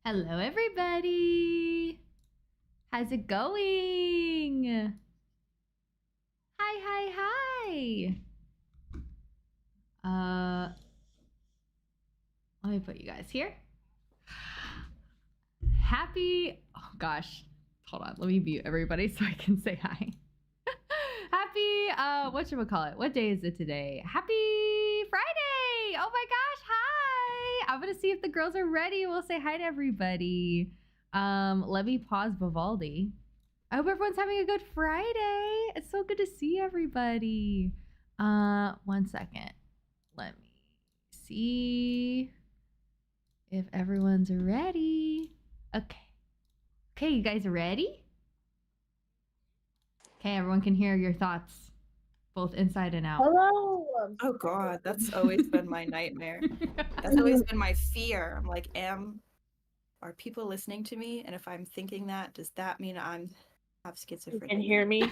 Hello, everybody. How's it going? Hi, hi, hi. Let me put you guys here. Oh gosh, hold on. Let me mute everybody so I can say hi. Happy, whatchamacallit? What day is it today? Happy Friday! Oh my gosh, hi! I'm gonna see if the girls are ready. We'll say hi to everybody. Let me pause Vivaldi. I hope everyone's having a good Friday. It's so good to see everybody. 1 second. Let me see if everyone's ready. Okay. Okay, you guys ready? Okay, everyone can hear your thoughts, both inside and out. Hello. Oh God, that's always been my nightmare. That's always been my fear. I'm like, are people listening to me? And if I'm thinking that, does that mean have schizophrenia? You can hear me.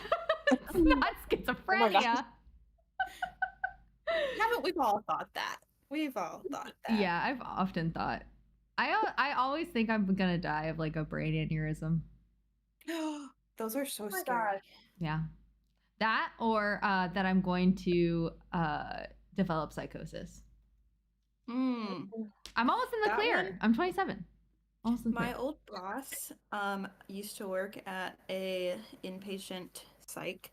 It's not schizophrenia. Haven't we all thought that? We've all thought that. Yeah, I've often thought. I always think I'm gonna die of like a brain aneurysm. Those are so Oh my scary. God. Yeah, that or that I'm going to develop psychosis. Mm. I'm almost in the That clear. one? I'm 27. Almost in the My clear. old boss used to work at a inpatient psych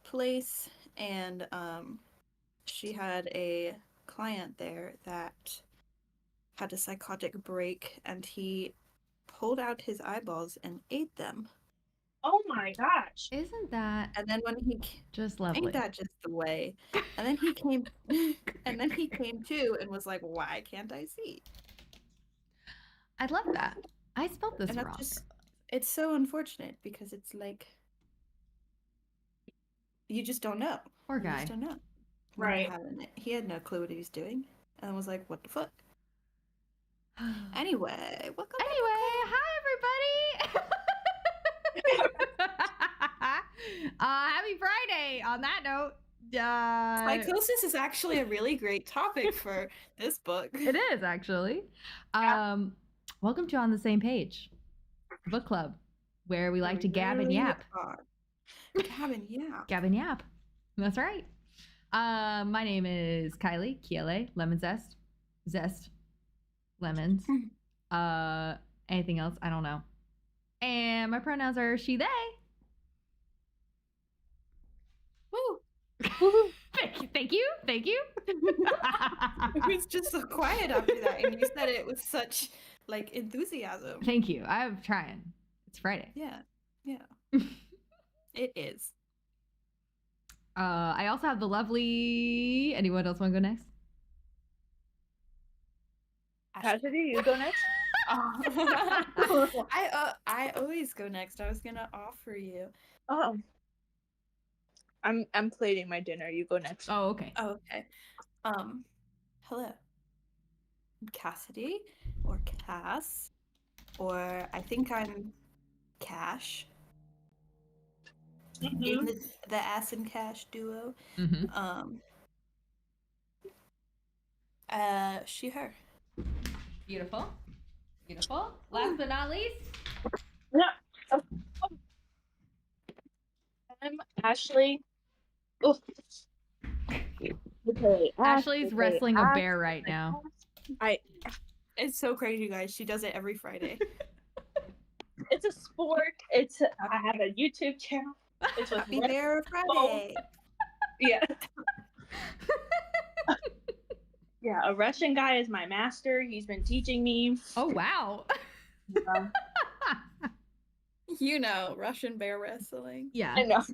place, and she had a client there that had a psychotic break, and he pulled out his eyeballs and ate them. Oh my gosh. Isn't that And then when he just lovely? ain't that just the way? And then he came, to and was like, "Why can't I see?" I love that. I spelled this And wrong. it's so unfortunate because it's like you just don't know. Poor You guy. just don't know. Right. He had no clue what he was doing, and was like, "What the fuck?" Anyway, welcome. Hi everybody. Happy Friday. On that note, Psychosis is actually a really great topic for this book. it is actually. Welcome to On the Same Page, book club, where we like to gab and yap. Gab and yap. Gab and yap. That's right. My name is Kiele, Lemon Zest, lemons. Anything else? I don't know. And my pronouns are she, they. Woo! Thank you. It was just so quiet after that, and you said it with such like enthusiasm. Thank you. I'm trying. It's Friday. Yeah. It is. I also have the lovely. Anyone else want to go next? Cassidy, you go next. I always go next. I was gonna offer you. Oh. I'm plating my dinner. You go next. Oh, okay. Oh, okay. Hello. I'm Cassidy, or Cass, or I think I'm Cash. Mm-hmm. In the Ass and Cash duo. Mm-hmm. She, her. Beautiful. Last but not least. Yeah. I'm Ashley. Oh. Okay. Ashley's wrestling a bear right now. It's so crazy, guys. She does it every Friday. It's a sport. I have a YouTube channel. It's with Happy Bear Friday. Yeah. Yeah, a Russian guy is my master. He's been teaching me. Oh, wow. You know, Russian bear wrestling. Yeah. I know.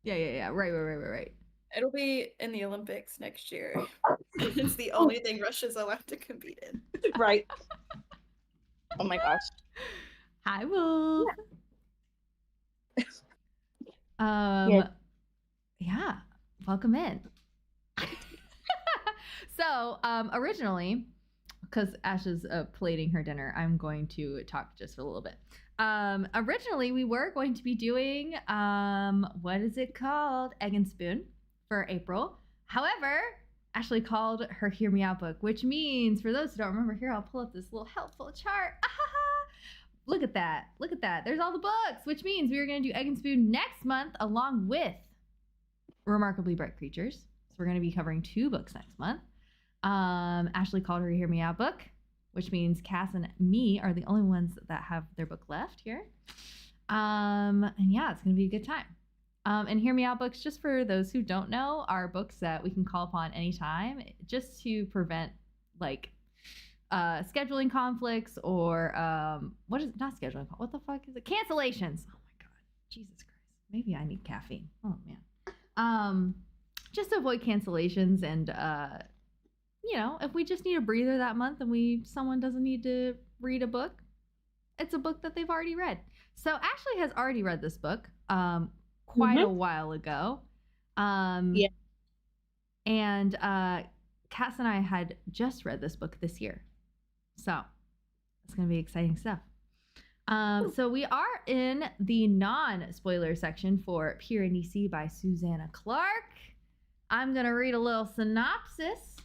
Yeah. Right. It'll be in the Olympics next year. It's the only thing Russia's allowed to compete in. Right. Oh my gosh. Hi, Wolf. Yeah. Welcome in. So, originally, because Ash is plating her dinner, I'm going to talk just for a little bit. Originally, we were going to be doing, what is it called? Egg and Spoon for April. However, Ashley called her Hear Me Out book, which means, for those who don't remember, here, I'll pull up this little helpful chart. Look at that. Look at that. There's all the books, which means we are going to do Egg and Spoon next month along with Remarkably Bright Creatures. So we're going to be covering 2 books next month. Ashley called her Hear Me Out book, which means Cass and me are the only ones that have their book left here. And yeah, it's going to be a good time. And Hear Me Out books, just for those who don't know, are books that we can call upon anytime just to prevent like scheduling conflicts or what is not scheduling? What the fuck is it? Cancellations. Oh my God. Jesus Christ. Maybe I need caffeine. Oh man. Just to avoid cancellations and you know, if we just need a breather that month and someone doesn't need to read a book, it's a book that they've already read. So Ashley has already read this book quite a while ago. Yeah. And Cass and I had just read this book this year. So it's going to be exciting stuff. So we are in the non-spoiler section for Piranesi by Susanna Clarke. I'm going to read a little synopsis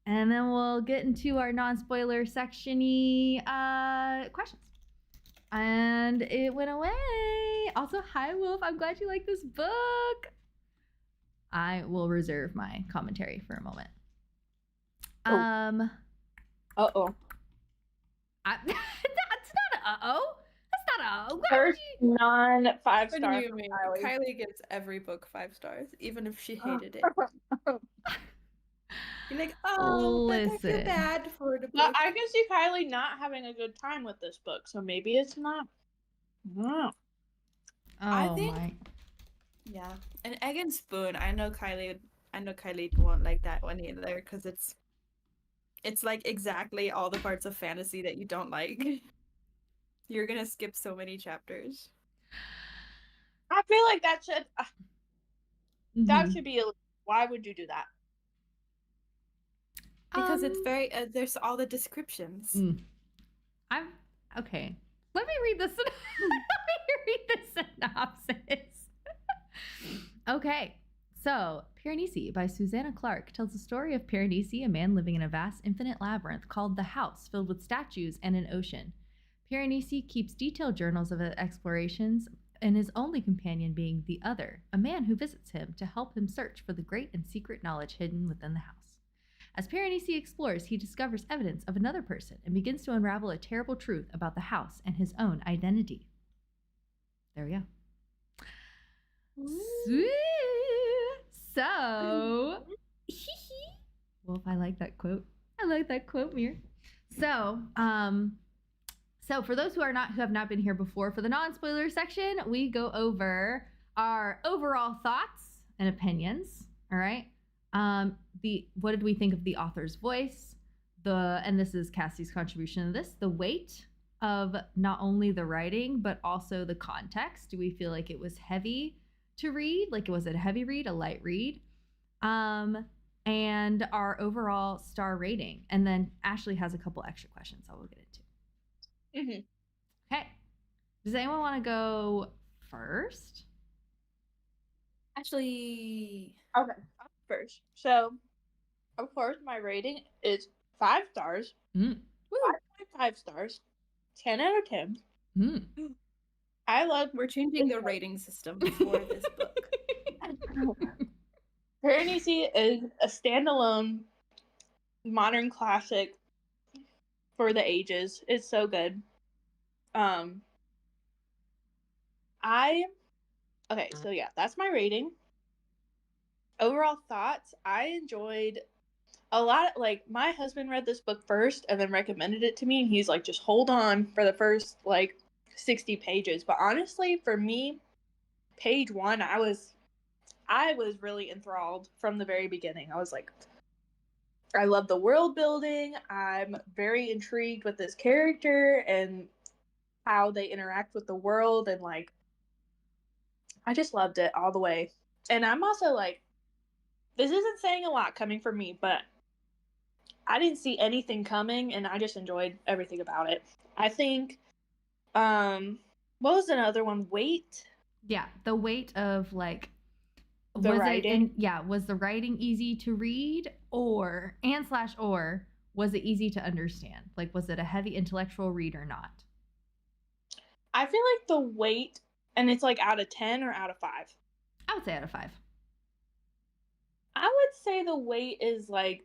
and then we'll get into our non-spoiler section-y questions. And it went away. Also, hi, Wolf. I'm glad you like this book. I will reserve my commentary for a moment. Uh-oh. That's not an uh-oh. That's not a First non-5 star. What do you mean? Kylie gives every book 5 stars, even if she hated it. You're like, oh, but I feel bad for the book. Well, I can see Kylie not having a good time with this book, so maybe it's not. Oh, I think, yeah. An Egg and Spoon. I know Kylie won't like that one either because it's like exactly all the parts of fantasy that you don't like. You're gonna skip so many chapters. I feel like that should be illegal. Why would you do that? Because it's very there's all the descriptions. Okay. Let me read the synopsis. Okay. So, Piranesi by Susanna Clarke tells the story of Piranesi, a man living in a vast infinite labyrinth called the House, filled with statues and an ocean. Piranesi keeps detailed journals of his explorations, and his only companion being the Other, a man who visits him to help him search for the great and secret knowledge hidden within the house. As Piranesi explores, he discovers evidence of another person and begins to unravel a terrible truth about the house and his own identity. There we go. So, Wolf, I like that quote. I like that quote, Mir. So for those who have not been here before, for the non-spoiler section, we go over our overall thoughts and opinions. All right. What did we think of the author's voice? And this is Cassie's contribution to this, the weight of not only the writing, but also the context. Do we feel like it was heavy to read? Like, was it a heavy read, a light read? And our overall star rating. And then Ashley has a couple extra questions I will get into. Mm-hmm. Okay. Does anyone want to go first? Ashley. Okay. First. So, of course, my rating is 5 stars. 5.5 stars. 10 out of 10. We're changing the rating system for this book. Piranesi is a standalone modern classic for the ages. It's so good. So yeah, that's my rating. Overall thoughts, I enjoyed a lot. Like, my husband read this book first and then recommended it to me, and he's like, just hold on for the first 60 pages. But honestly, for me, page 1, I was really enthralled from the very beginning. I was like, I love the world building. I'm very intrigued with this character and how they interact with the world, and I just loved it all the way. And I'm also this isn't saying a lot coming from me, but I didn't see anything coming, and I just enjoyed everything about it. I think, what was another one? Weight? Yeah, the weight of the writing. Was the writing easy to read, or was it easy to understand? Was it a heavy intellectual read or not? I feel like the weight, and it's like out of 10 or out of 5? I would say out of 5. I would say the weight is like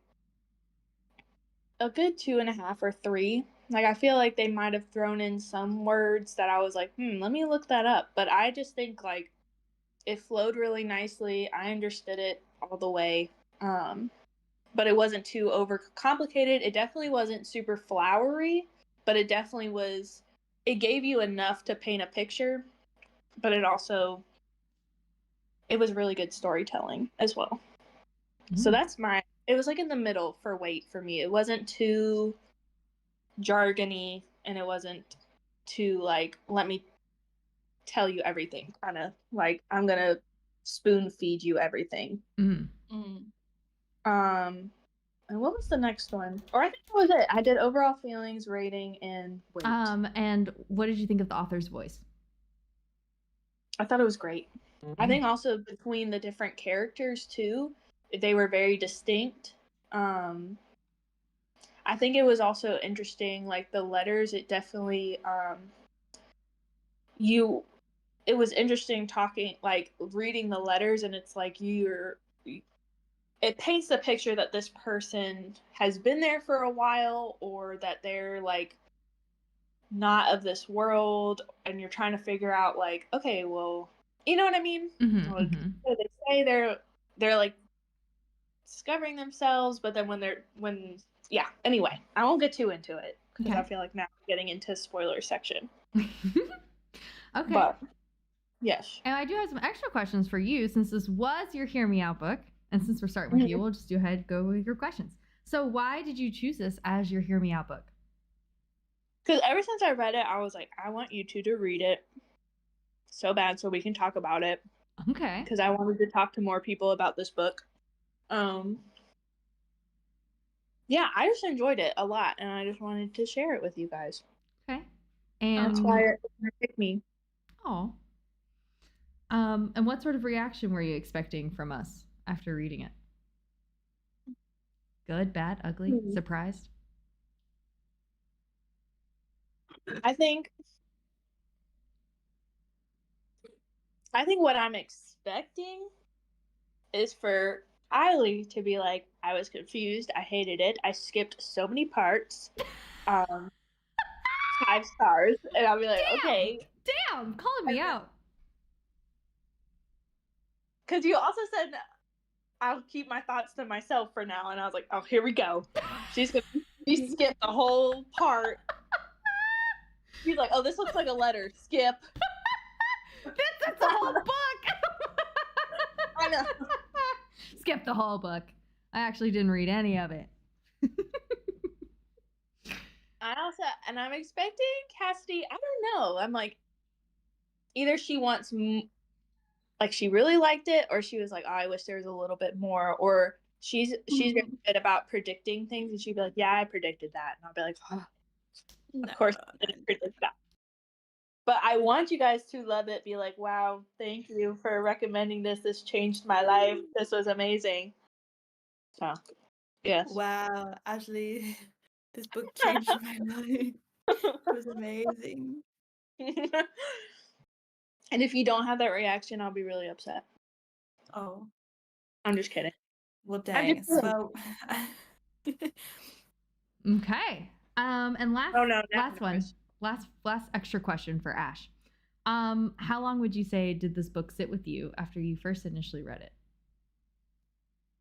a good 2.5 or 3. Like, I feel like they might have thrown in some words that I was like, let me look that up. But I just think like it flowed really nicely. I understood it all the way. But it wasn't too overcomplicated. It definitely wasn't super flowery, but it definitely was, it gave you enough to paint a picture, but it was really good storytelling as well. So that's it was like in the middle for weight for me. It wasn't too jargony, and it wasn't too like, let me tell you everything, kind of like I'm gonna spoon feed you everything. And what was the next one? Or I think that was it. I did overall feelings, rating, and weight. And what did you think of the author's voice? I thought it was great. I think also between the different characters too, they were very distinct. I think it was also interesting, like the letters, it definitely it was interesting talking, like reading the letters, and it's like it paints the picture that this person has been there for a while, or that they're like not of this world, and you're trying to figure out like, okay, well, you know what I mean? Like, they say they're like discovering themselves, but then yeah, anyway, I won't get too into it because I feel like now we're getting into spoiler section. Okay. But yes. And I do have some extra questions for you, since this was your Hear Me Out book. And since we're starting with you, we'll just go with your questions. So why did you choose this as your Hear Me Out book? Because ever since I read it, I was like, I want you two to read it so bad so we can talk about it. Okay. Because I wanted to talk to more people about this book. Yeah, I just enjoyed it a lot, and I just wanted to share it with you guys. Okay. And that's why it picked me. Oh. And what sort of reaction were you expecting from us after reading it? Good, bad, ugly, surprised? I think what I'm expecting is for Eiley to be like, I was confused, I hated it, I skipped so many parts, 5 stars, and I'll be like, okay. Damn, calling me out. Because you also said I'll keep my thoughts to myself for now, and I was like, oh, here we go. She skipped the whole part. He's like, oh, this looks like a letter. Skip. That's the whole book. I know. Skip the whole book. I actually didn't read any of it. I'm expecting Cassidy, I don't know. I'm like, either she wants, like, she really liked it, or she was like, oh, I wish there was a little bit more, or she's very good about predicting things, and she'd be like, yeah, I predicted that, and I'll be like, oh, of course I didn't predict that. But I want you guys to love it, be like, wow, thank you for recommending this. This changed my life. This was amazing. So, yes. Wow, Ashley, this book changed my life. It was amazing. And if you don't have that reaction, I'll be really upset. Oh. I'm just kidding. Well, dang. So... Okay. And last extra question for Ash. How long would you say did this book sit with you after you first initially read it?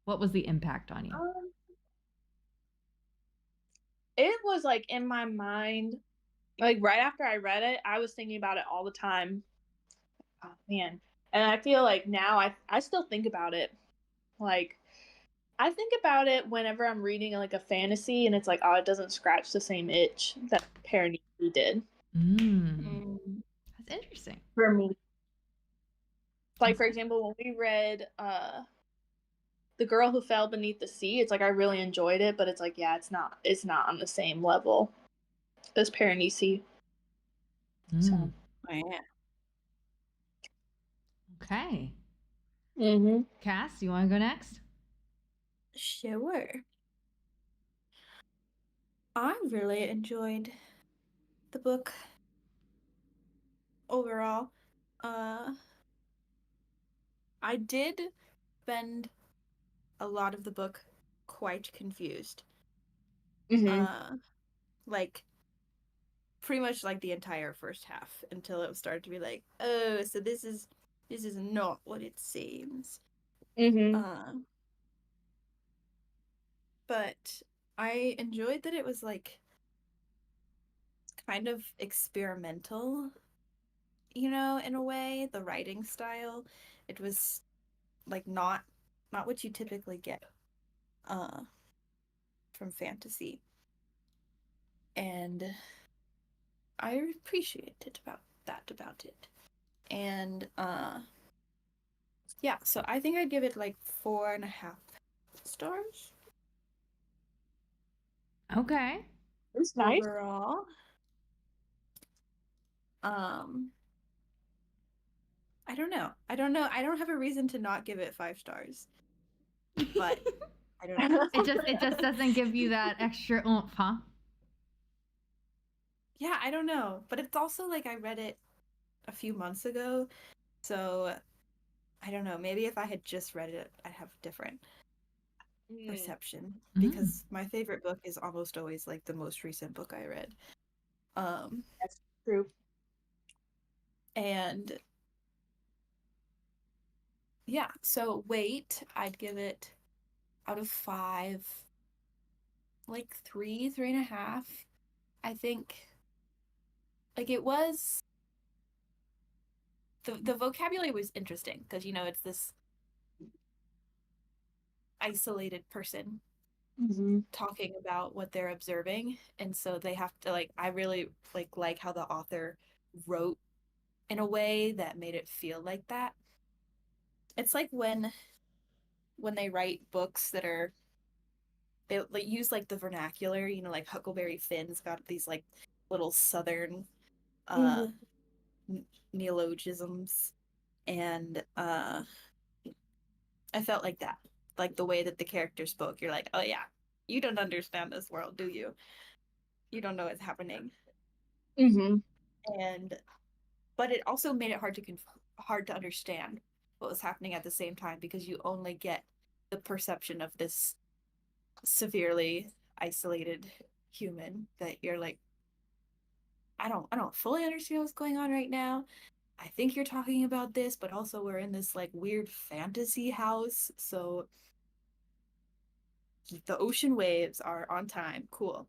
What was the impact on you? It was like in my mind, like right after I read it, I was thinking about it all the time. Oh man. And I feel like now I still think about it. Like, I think about it whenever I'm reading like a fantasy, and it's like, oh, it doesn't scratch the same itch that Piranesi did. That's interesting. For me. Like, for example, when we read The Girl Who Fell Beneath the Sea, it's like I really enjoyed it, but it's like, yeah, it's not on the same level as Piranesi. So, oh, yeah. Okay. Mm-hmm. Cass, you want to go next? Sure. I really enjoyed the book. overall, I did spend a lot of the book quite confused. Like pretty much like the entire first half until it started to be like, oh, so this is not what it seems. But I enjoyed that it was like kind of experimental, you know, in a way, the writing style. It was like not what you typically get from fantasy. And I appreciated about it. And yeah, so I think I'd give it like 4.5 stars. Okay. It's nice. Overall. I don't know. I don't have a reason to not give it 5 stars. But I don't know. It just doesn't give you that extra oomph, huh? Yeah, I don't know. But it's also like I read it a few months ago. So I don't know. Maybe if I had just read it, I'd have a different perception. Because my favorite book is almost always like the most recent book I read. That's true. And yeah, so weight, I'd give it out of 5, like 3.5. I think like it was the vocabulary was interesting because, you know, it's this isolated person talking about what they're observing, and so they have to like, I really like how the author wrote in a way that made it feel like that. It's like when they write books that are, they like use like the vernacular, you know, like Huckleberry Finn's got these like little southern neologisms, and I felt like that, like the way that the character spoke. You're like, oh yeah, you don't understand this world, do you? You don't know what's happening. And but it also made it hard to understand what was happening at the same time, because you only get the perception of this severely isolated human that you're like, I don't fully understand what's going on right now. I think you're talking about this, but also we're in this like weird fantasy house, so the ocean waves are on time. Cool.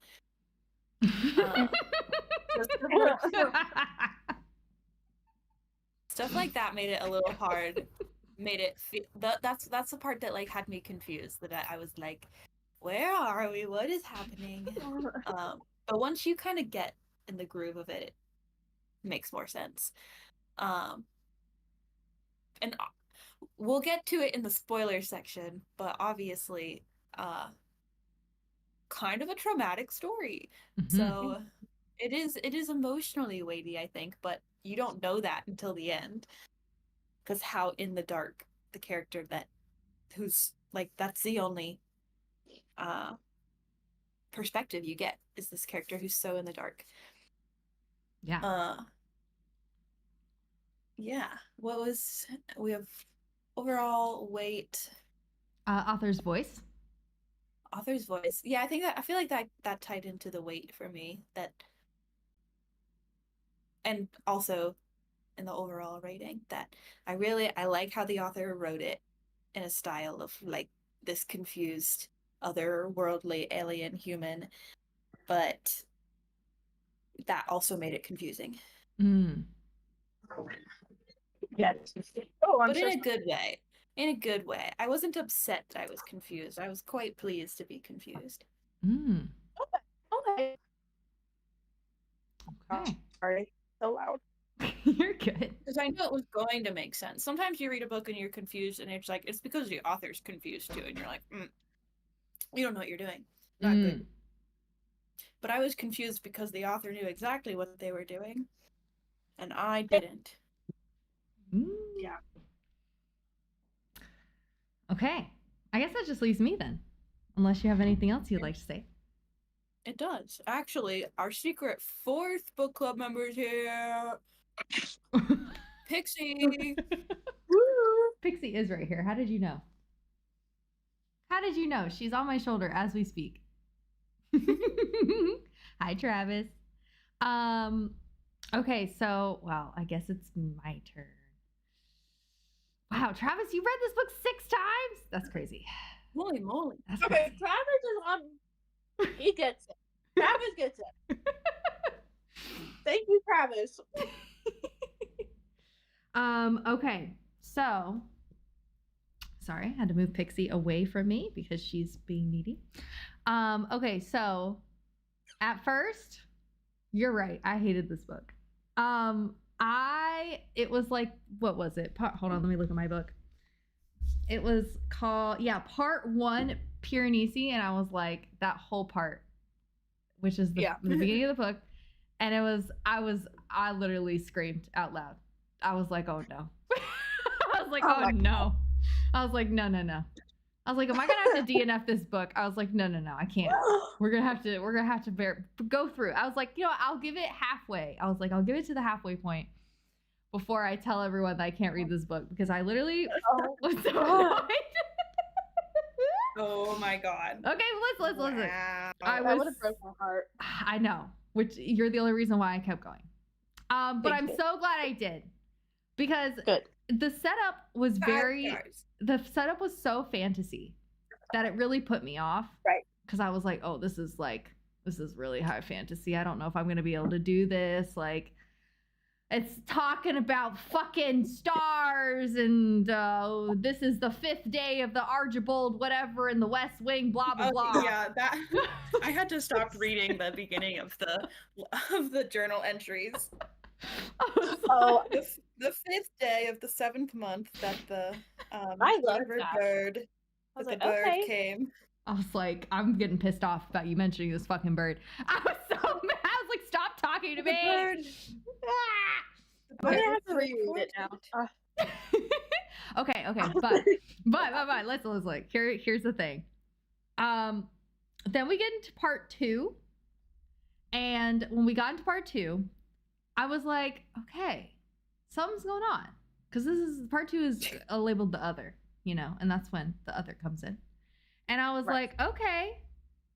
Stuff like that made it a little hard. Made it feel that's the part that like had me confused. That I was like, where are we? What is happening? But once you kind of get in the groove of it, it makes more sense. And we'll get to it in the spoiler section, but obviously, kind of a traumatic story. So it is emotionally weighty, I think, but you don't know that until the end, because how in the dark the character who's like, that's the only perspective you get, is this character who's so in the dark. Yeah. Yeah. We have overall weight. Author's voice. Yeah, I feel like that tied into the weight for me, that, and also in the overall rating, that I like how the author wrote it in a style of like this confused otherworldly alien human, but that also made it confusing. Yes. But in a good way. In a good way. I wasn't upset that I was confused. I was quite pleased to be confused. Okay. Sorry, so loud. You're good. Because I know it was going to make sense. Sometimes you read a book and you're confused, and it's like, it's because the author's confused too, and you're like, you don't know what you're doing. Not good. But I was confused because the author knew exactly what they were doing, and I didn't. Yeah. Okay. I guess that just leaves me then. Unless you have anything else you'd like to say. It does. Actually, our secret 4th book club member is here. Pixie. Pixie is right here. How did you know? How did you know? She's on my shoulder as we speak. Hi, Travis. Okay, so, well, I guess it's my turn. Wow, Travis, you read this book 6 times? That's crazy. Holy moly. That's Okay, crazy. Travis is on. He gets it. Travis gets it. Thank you, Travis. Okay, so sorry, I had to move Pixie away from me because she's being needy. Okay, so at first, you're right. I hated this book. It was like, what was it? Hold on, let me look at my book. It was called, part 1, Piranesi, and I was like, that whole part, which is the beginning of the book, and I literally screamed out loud. I was like, oh no. I was like, oh no. I was like, no. I was like, am I gonna have to DNF this book? I was like, no, I can't. We're gonna have to go through. I was like, I'll give it halfway. I was like, I'll give it to the halfway point before I tell everyone that I can't read this book, because I literally was so annoyed. Oh my god. Okay, listen. Wow. That would have broken my heart. I know, which you're the only reason why I kept going. But I'm so glad I did, because the setup was so fantasy that it really put me off. Right. Because I was like, oh, this is really high fantasy. I don't know if I'm going to be able to do this. Like, it's talking about fucking stars, and this is the 5th day of the Archibald whatever in the West Wing, blah blah blah. Yeah, that I had to stop reading the beginning of the journal entries. The 5th day of the 7th month that the bird came. I was like, I'm getting pissed off about you mentioning this fucking bird. I was so mad. I was like, stop talking to me. I'm gonna have to reread it now. Okay, but let's look. Here's the thing. Then we get into part 2, and when we got into part 2, I was like, okay, something's going on, because part 2 is labeled the other, and that's when the other comes in, and I was like, okay,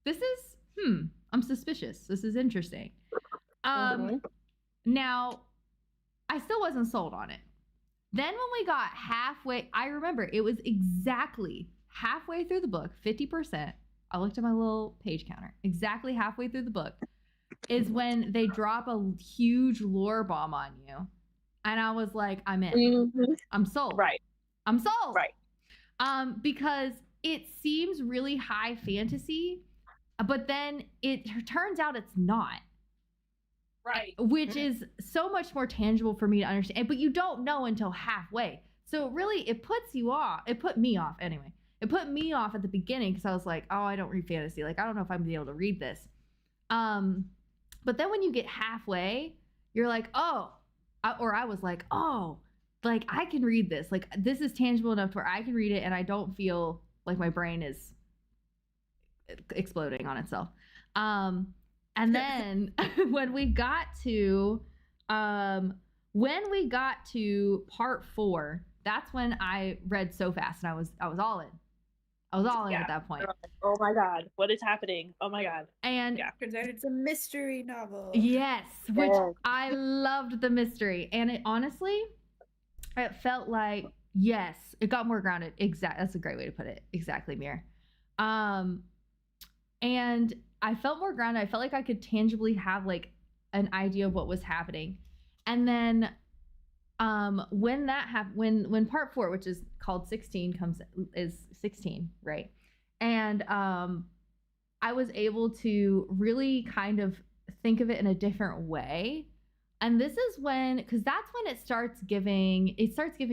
this is I'm suspicious. This is interesting. Now, I still wasn't sold on it. Then when we got halfway, I remember it was exactly halfway through the book, 50%. I looked at my little page counter. Exactly halfway through the book is when they drop a huge lore bomb on you. And I was like, I'm in. Mm-hmm. I'm sold. Right. I'm sold. Right. Because it seems really high fantasy, but then it turns out it's not. Right. Which is so much more tangible for me to understand. But you don't know until halfway. So really, it puts you off. It put me off anyway. It put me off at the beginning, because I was like, oh, I don't read fantasy. Like, I don't know if I'm going to be able to read this. But then when you get halfway, you're like, oh, I was like, oh, like, I can read this. Like, this is tangible enough to where I can read it and I don't feel like my brain is exploding on itself. And then when we got to part 4, that's when I read so fast, and I was all in. I was all in at that point. Oh my god, what is happening? Oh my god. And turns out it's a mystery novel. Yes, which I loved the mystery, and it honestly, it felt like, yes, it got more grounded. That's a great way to put it. Exactly, Mir. And I felt more grounded. I felt like I could tangibly have like an idea of what was happening. And then when that happened, when part 4, which is called 16, is 16, right? And I was able to really kind of think of it in a different way. And this is because that's when it starts giving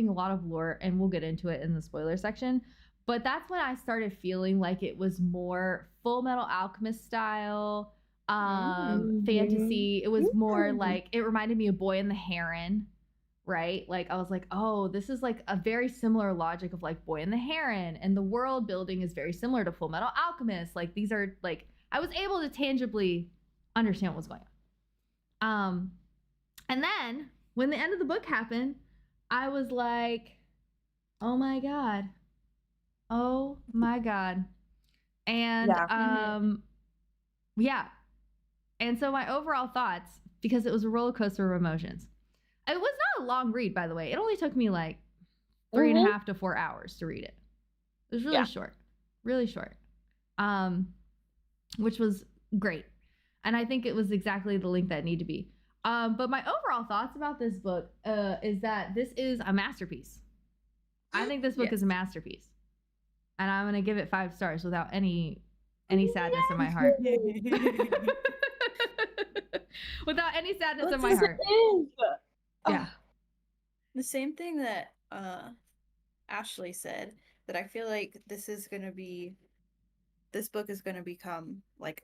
a lot of lore, and we'll get into it in the spoiler section. But that's when I started feeling like it was more Full Metal Alchemist style fantasy. It was more like, it reminded me of Boy and the Heron, right? Like, I was like, oh, this is like a very similar logic of like Boy and the Heron, and the world building is very similar to Full Metal Alchemist. Like, these are like, I was able to tangibly understand what was going on. And then when the end of the book happened, I was like, oh my God. Oh my God. And yeah. And so my overall thoughts, because it was a roller coaster of emotions. It was not a long read, by the way. It only took me like 3.5 to 4 hours to read it. It was really short. Really short. Which was great. And I think it was exactly the length that it needed to be. But my overall thoughts about this book is that this is a masterpiece. I think this book is a masterpiece. And I'm going to give it 5 stars without any sadness in my heart. Without any sadness in my heart. Yeah. The same thing that Ashley said, that I feel like this book is going to become like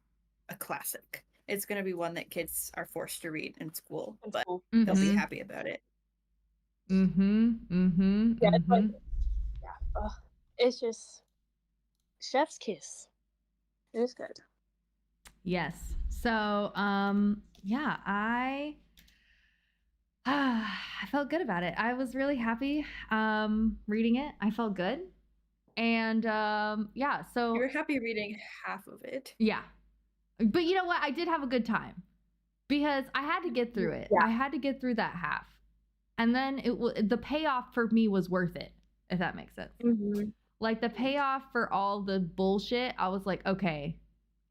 a classic. It's going to be one that kids are forced to read in school, but they'll be happy about it. It's just chef's kiss. It is good. Yes. So, yeah, I felt good about it. I was really happy reading it. I felt good. And yeah, so you were happy reading half of it. Yeah. But you know what? I did have a good time because I had to get through it. Yeah. I had to get through that half. And then the payoff for me was worth it, if that makes sense. Like the payoff for all the bullshit, I was like, okay,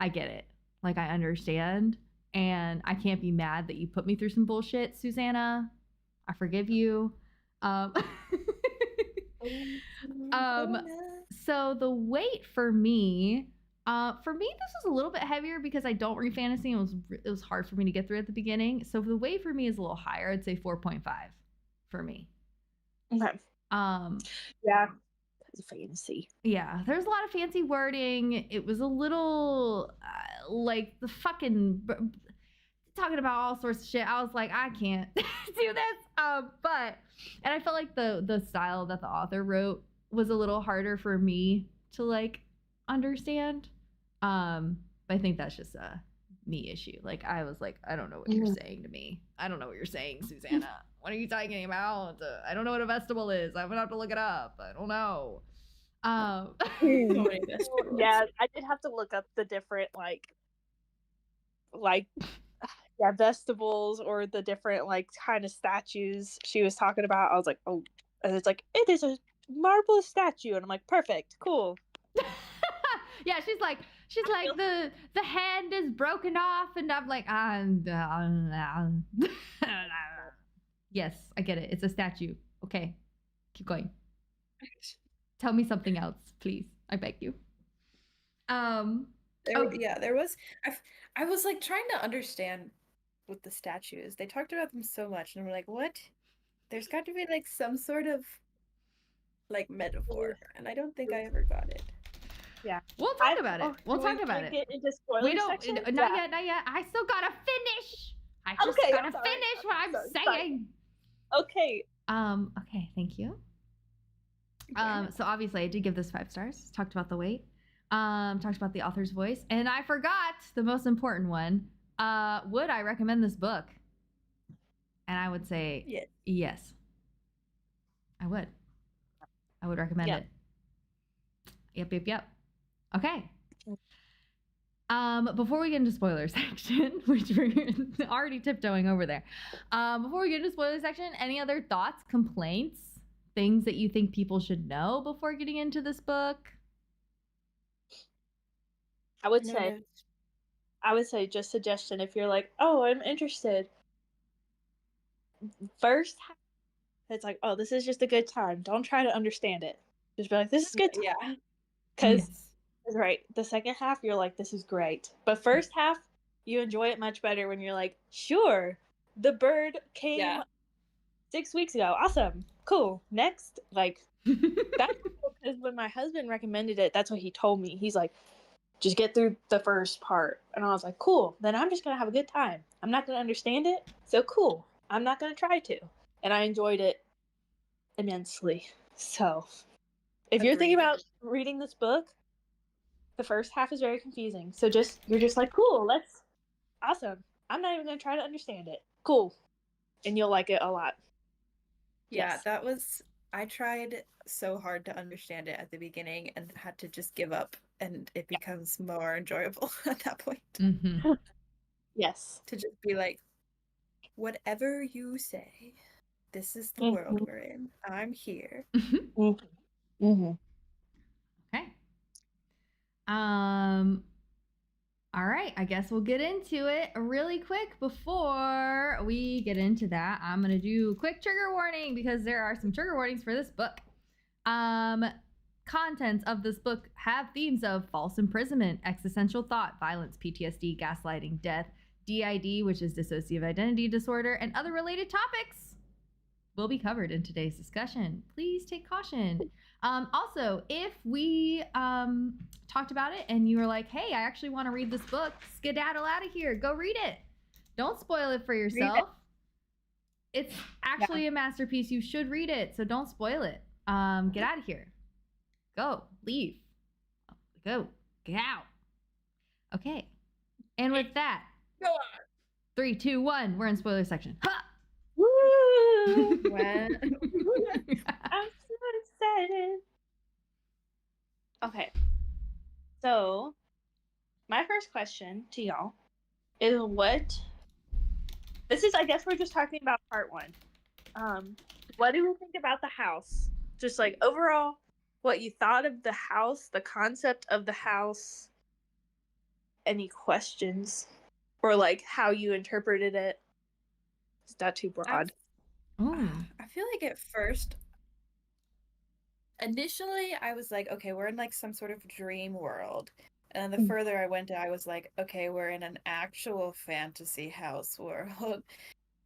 I get it. Like I understand. And I can't be mad that you put me through some bullshit, Susanna. I forgive you. So the weight for me, this was a little bit heavier because I don't read fantasy and it was hard for me to get through at the beginning. So the weight for me is a little higher. I'd say 4.5 for me. Okay. Yeah. Fantasy. Yeah, there's a lot of fancy wording. It was a little like the fucking talking about all sorts of shit. I was like, I can't do this. But I felt like the style that the author wrote was a little harder for me to like understand. But I think that's just a me issue. Like I was like, I don't know what you're saying to me. I don't know what you're saying, Susanna. What are you talking about? I don't know what a vegetable is. I'm gonna have to look it up. I don't know. Yeah, I did have to look up the different vegetables or the different like kind of statues she was talking about. I was like, oh, and it's like it is a marble statue, and I'm like, perfect, cool. Yeah, she's like the hand is broken off, and I'm like, yes, I get it. It's a statue. Okay, keep going. Tell me something else, please. I beg you. There was. I was like trying to understand what the statues. They talked about them so much, and we're like, what? There's got to be like some sort of like metaphor, and I don't think I ever got it. Yeah, we'll talk about it. We'll talk about it. Get into spoiler we don't. section? Not yet. I still gotta finish. I just gotta finish what I'm saying. Okay. Okay. Thank you. So obviously I did give this 5 stars. Talked about the weight. Talked about the author's voice, and I forgot the most important one. Would I recommend this book? And I would say yes. I would recommend it. Yep. Okay. Before we get into spoiler section, which we're already tiptoeing over there. Before we get into spoiler section, any other thoughts, complaints, things that you think people should know before getting into this book? I would say just suggestion if you're like, oh, I'm interested. First, it's like, oh, this is just a good time. Don't try to understand it. Just be like, this is good time. Yeah. Because, right, the second half, you're like, this is great. But first half, you enjoy it much better when you're like, sure, the bird came 6 weeks ago. Awesome. Cool. Next. Like, that's because when my husband recommended it, that's what he told me. He's like, just get through the first part. And I was like, cool. Then I'm just going to have a good time. I'm not going to understand it. So cool. I'm not going to try to. And I enjoyed it immensely. So if you're thinking about reading this book, the first half is very confusing. So you're just like, cool, awesome. I'm not even going to try to understand it. Cool. and you'll like it a lot. Yeah, Yes. that was. I tried so hard to understand it at the beginning and had to just give up, and it becomes more enjoyable at that point. Mm-hmm. Yes. To just be like, whatever you say, this is the world we're in. I'm here. Mm-hmm. Okay. All right, I guess we'll get into it really quick. Before we get into that, I'm going to do a quick trigger warning because there are some trigger warnings for this book. Contents of this book have themes of false imprisonment, existential thought, violence, PTSD, gaslighting, death, DID, which is dissociative identity disorder, and other related topics will be covered in today's discussion. Please take caution. Also, if we talked about it and you were like, hey, I actually want to read this book, skedaddle out of here. Go read it. Don't spoil it for yourself. It's actually a masterpiece. You should read it, so don't spoil it. Get out of here. Go. Leave. Go. Get out. Okay. And with that, Go on. 3, 2, 1. We're in spoiler section. Ha! Woo! When... I'm so excited. Okay. So, my first question to y'all is this is, I guess we're just talking about part 1. What do we think about the house? Just like overall, what you thought of the house, the concept of the house, any questions, or like how you interpreted it? Is that too broad? I feel like at first, initially, I was like, okay, we're in like some sort of dream world. And then the further I went, I was like, okay, we're in an actual fantasy house world.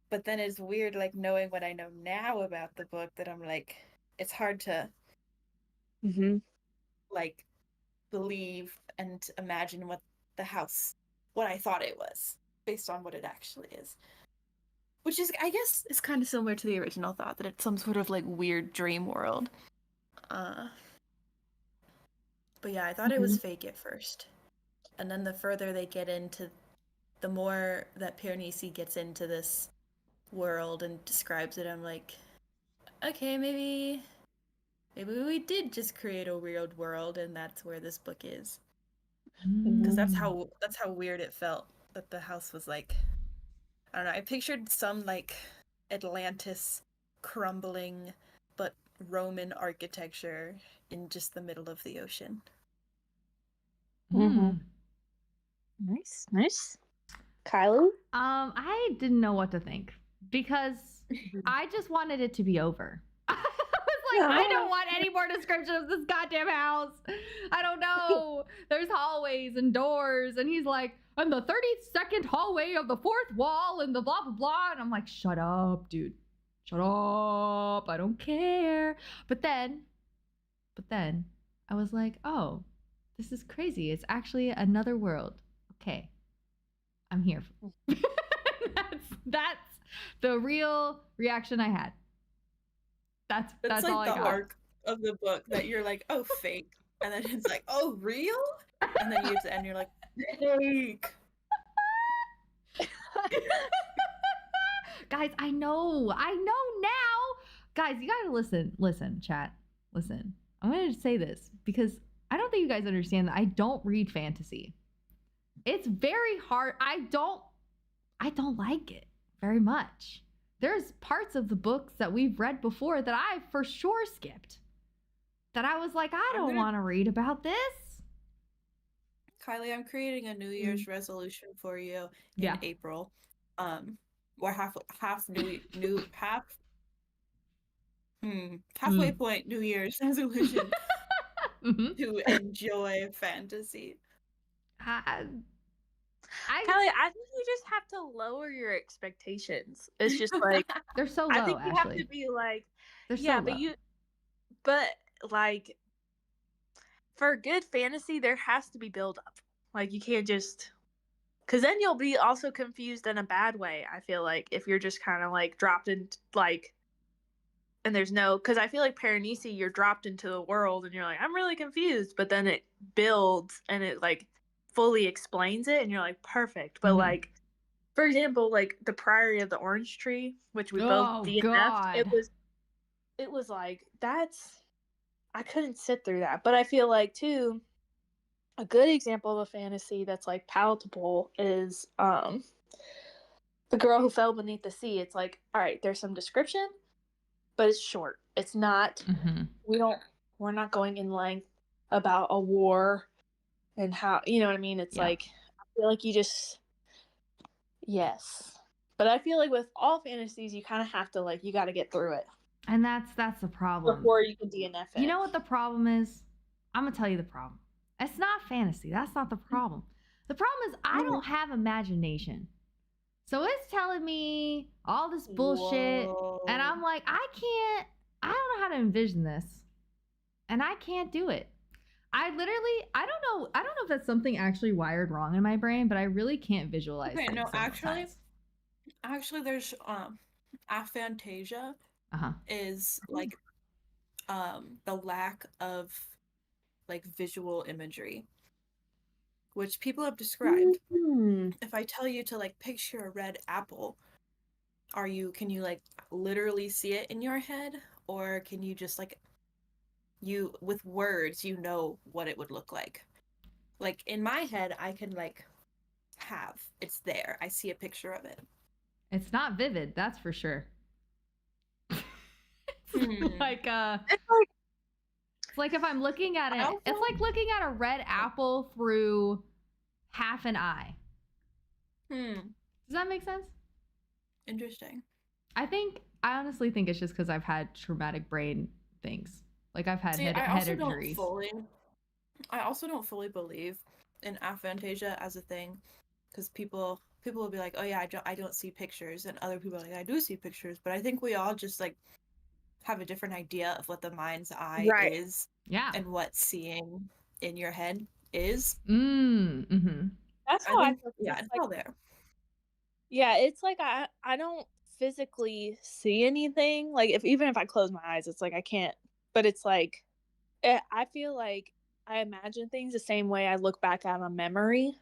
But then it's weird, like, knowing what I know now about the book, that I'm like, it's hard to, like, believe and imagine what I thought it was, based on what it actually is. Which is, I guess, is kind of similar to the original thought, that it's some sort of, like, weird dream world. But yeah, I thought it was fake at first. And then the further they get into, the more that Piranesi gets into this world and describes it, I'm like, okay, maybe we did just create a weird world, and that's where this book is. Because that's how weird it felt, that the house was like, I don't know, I pictured some like Atlantis crumbling but Roman architecture in just the middle of the ocean. Nice. Kylie? I didn't know what to think because I just wanted it to be over. I was like, I don't want any more description of this goddamn house. I don't know. There's hallways and doors, and he's like, and the 32nd hallway of the 4th wall, and the blah blah blah. And I'm like, shut up, dude. Shut up. I don't care. But then I was like, oh, this is crazy. It's actually another world. Okay. I'm here. That's the real reaction I had. That's like all I got. The arc of the book that you're like, oh, fake, and then it's like, oh, real, and then you get to the end, you're like, fake. Guys, I know now. Guys, you gotta listen, chat. Listen, I'm gonna say this because I don't think you guys understand that I don't read fantasy. It's very hard. I don't like it very much. There's parts of the books that we've read before that I for sure skipped. That I was like, I don't want to read about this. Kylie, I'm creating a New Year's resolution for you in April. We're halfway point New Year's resolution to enjoy fantasy. Kylie, I think you just have to lower your expectations. It's just like they're so low. I think you Ashley. have to be like, they're so low. but like for good fantasy, there has to be build up. Like you can't just, because then you'll be also confused in a bad way. I feel like if you're just kind of like dropped in like, and there's no, because I feel like Piranesi, you're dropped into the world and you're like, I'm really confused, but then it builds and it like fully explains it and you're like perfect, but like for example, like the Priory of the Orange Tree, which we both Oh, DNF'd, God. it was like, I couldn't sit through that. But I feel like, too, a good example of a fantasy that's like palatable is The Girl Who Fell Beneath the Sea. It's like, all right, there's some description, but it's short. It's not, we're not going in length about a war and how, you know what I mean? It's like, I feel like you just, yes. But I feel like with all fantasies, you kind of have to, like, you got to get through it. And that's the problem. Before you can DNF it. You know what the problem is? I'm going to tell you the problem. It's not fantasy. That's not the problem. The problem is I don't have imagination. So it's telling me all this bullshit. Whoa. And I'm like, I don't know how to envision this. And I can't do it. I don't know if that's something actually wired wrong in my brain, but I really can't visualize Okay, things no, sometimes. actually there's aphantasia is like the lack of like visual imagery, which people have described. If I tell you to like picture a red apple, can you like literally see it in your head, or can you just like with words you know what it would look like? Like in my head I can like it's there. I see a picture of it. It's not vivid, that's for sure. It's like if I'm looking at it, it's like looking at a red apple through half an eye. Does that make sense? Interesting. I honestly think it's just because I've had traumatic brain things. Like I've had head injuries. I also don't fully believe in aphantasia as a thing, because people will be like, oh yeah, I don't see pictures, and other people are like, I do see pictures, but I think we all just like have a different idea of what the mind's eye is, and what seeing in your head is. That's how I feel. Yeah, it's all there. Yeah, it's like I don't physically see anything. Like even if I close my eyes, it's like I can't. But it's like I feel like I imagine things the same way I look back at a memory.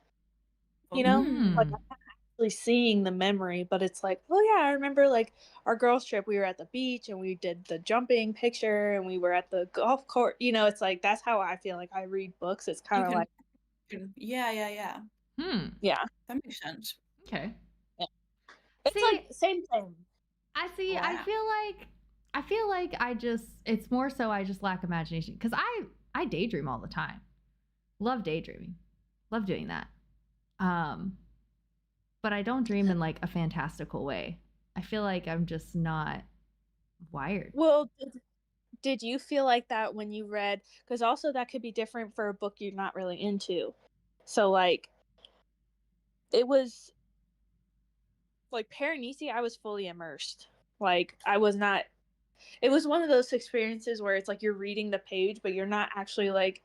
You know, like I'm not actually seeing the memory, but it's like, oh yeah, I remember like our girls' trip. We were at the beach and we did the jumping picture, and we were at the golf court. You know, it's like that's how I feel like I read books. It's kind of like, yeah. That makes sense. Okay. Yeah. It's like same thing. I see. Wow. I feel like it's more so I just lack imagination, because I daydream all the time. Love daydreaming. Love doing that. But I don't dream in like a fantastical way. I feel like I'm just not wired. Well, did you feel like that when you read? Because also that could be different for a book you're not really into. So like, it was like Piranesi, I was fully immersed. Like I was not. It was one of those experiences where it's like you're reading the page, but you're not actually like,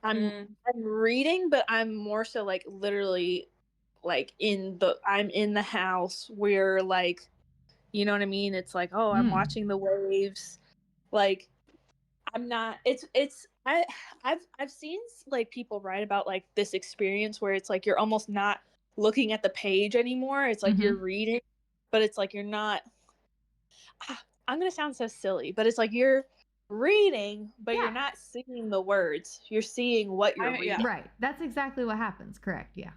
I'm reading, but I'm more so like literally like I'm in the house where like, you know what I mean? It's like, oh, I'm watching the waves. Like I'm not, I've seen like people write about like this experience where it's like you're almost not looking at the page anymore. It's like you're reading, but it's like you're not, I'm going to sound so silly, but it's like you're reading, but you're not seeing the words. You're seeing what you're reading. Yeah. Right. That's exactly what happens. Correct. Yeah.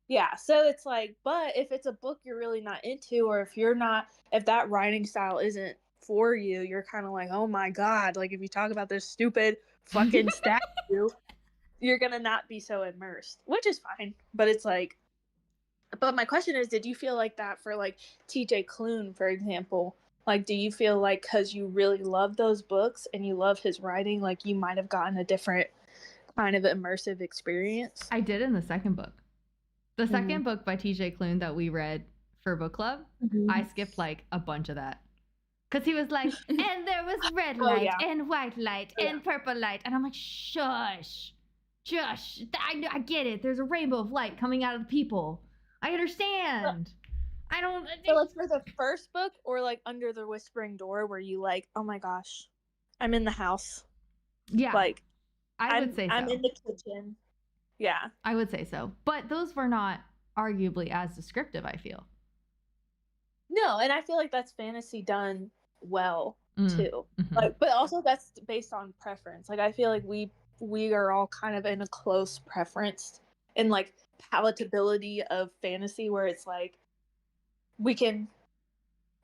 Yeah. So it's like, but if it's a book you're really not into, or if that writing style isn't for you, you're kind of like, oh my God, like if you talk about this stupid fucking statue, you're going to not be so immersed, which is fine. But it's like, but my question is, did you feel like that for like TJ Klune, for example? Like, do you feel like because you really love those books and you love his writing, like you might have gotten a different kind of immersive experience? I did in the second book. The second book by TJ Klune that we read for book club, I skipped like a bunch of that. Because he was like, and there was red light and white light and purple light. And I'm like, shush. I get it. There's a rainbow of light coming out of the people. I understand. I don't. So like for the first book, or like Under the Whispering Door, where you like, oh my gosh, I'm in the house. Yeah. Like, I would say so. I'm in the kitchen. Yeah. I would say so. But those were not arguably as descriptive, I feel. No, and I feel like that's fantasy done well too. Like, but also that's based on preference. Like, I feel like we are all kind of in a close preference in like palatability of fantasy, where it's like we can.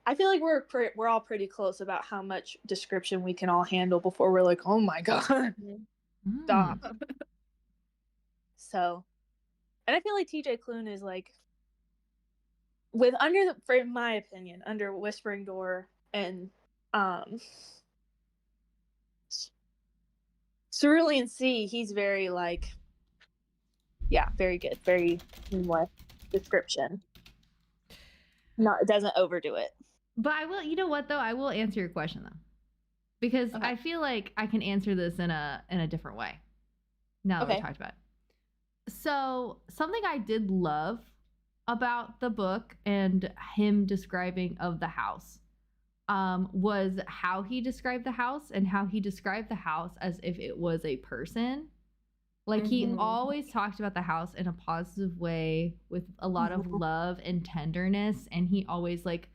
I feel like we're all pretty close about how much description we can all handle before we're like, oh my god, stop. So, and I feel like TJ Klune is like, with for my opinion, under Whispering Door and Cerulean Sea, he's very like, yeah, very good, very seamless description. No, it doesn't overdo it. But I will, you know what though? I will answer your question though, because I feel like I can answer this in a different way. Now that we talked about it. So something I did love about the book and him describing of the house was how he described the house, and how he described the house as if it was a person. Like he always talked about the house in a positive way with a lot of love and tenderness, and he always like,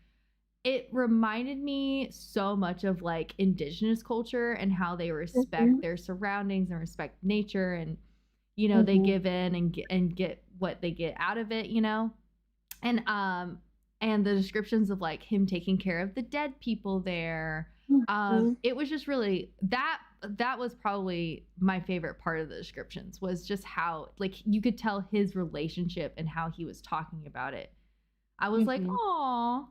it reminded me so much of like indigenous culture and how they respect their surroundings and respect nature, and you know they give in and get what they get out of it, you know. And the descriptions of like him taking care of the dead people there, it was just really that was probably my favorite part of the descriptions, was just how like you could tell his relationship and how he was talking about it. I was like, "Aw,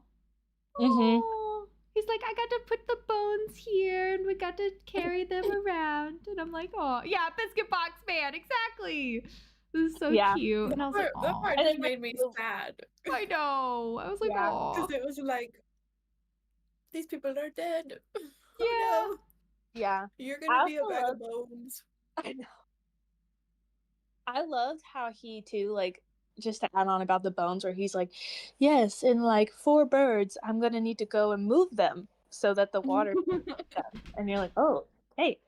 he's like, I got to put the bones here and we got to carry them around." And I'm like, "Oh, yeah, Biscuit Box Man, exactly." It was so cute. And I was like, "Oh." That part just made me sad. I know. I was like, "Oh." Because it was like, these people are dead. Yeah. Oh, no. Yeah. You're going to be a bag of bones. I know. I loved how he too, like, just to add on about the bones, where he's like, yes, in like 4 birds, I'm going to need to go and move them so that the water and you're like, oh, hey.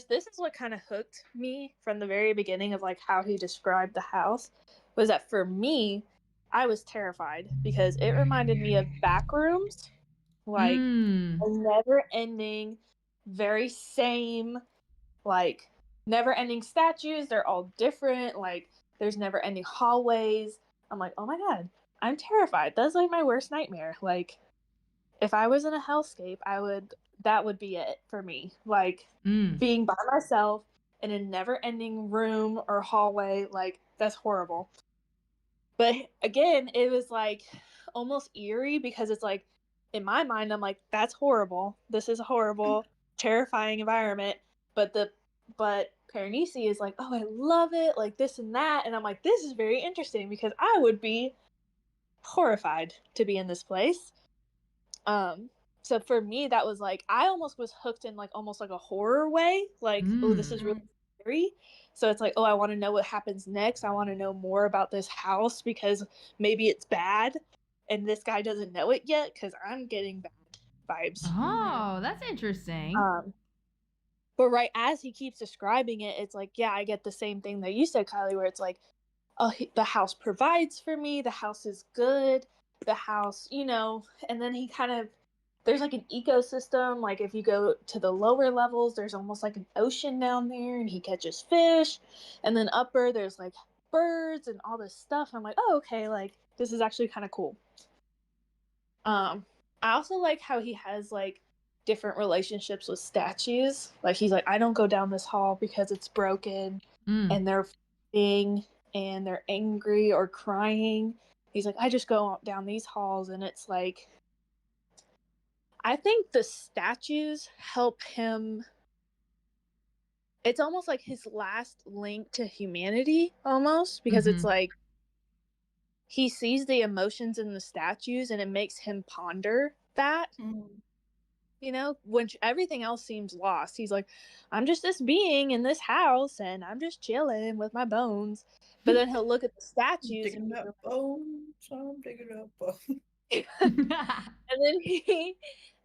This is what kind of hooked me from the very beginning of like how he described the house, was that for me, I was terrified because it reminded me of Backrooms, like a never-ending, very same, like never-ending statues. They're all different. Like there's never-ending hallways. I'm like, oh my god, I'm terrified. That's like my worst nightmare. Like if I was in a hellscape, that would be it for me. Like being by myself in a never-ending room or hallway, like that's horrible. But again, it was like almost eerie, because it's like in my mind, I'm like, that's horrible. This is a horrible, terrifying environment. But Piranesi is like, oh, I love it, like this and that, and I'm like, this is very interesting because I would be horrified to be in this place. So for me, that was like, I almost was hooked in like almost like a horror way, like, oh, this is really scary. So it's like, oh, I want to know what happens next. I want to know more about this house because maybe it's bad and this guy doesn't know it yet, because I'm getting bad vibes. Oh, that's interesting. But right as he keeps describing it, it's like, yeah, I get the same thing that you said, Kylie, where it's like, oh, the house provides for me. The house is good. The house, you know, and then he kind of, there's like an ecosystem. Like if you go to the lower levels, there's almost like an ocean down there, and he catches fish. And then upper, there's like birds and all this stuff. I'm like, oh, okay, like this is actually kind of cool. I also like how he has like different relationships with statues. Like he's like, I don't go down this hall because it's broken and they're fighting and they're angry or crying. He's like, I just go down these halls, and it's like, I think the statues help him. It's almost like his last link to humanity, almost, because it's like he sees the emotions in the statues and it makes him ponder that. You know, when everything else seems lost, he's like, I'm just this being in this house and I'm just chilling with my bones. But then he'll look at the statues and up bones. I'm digging up bones.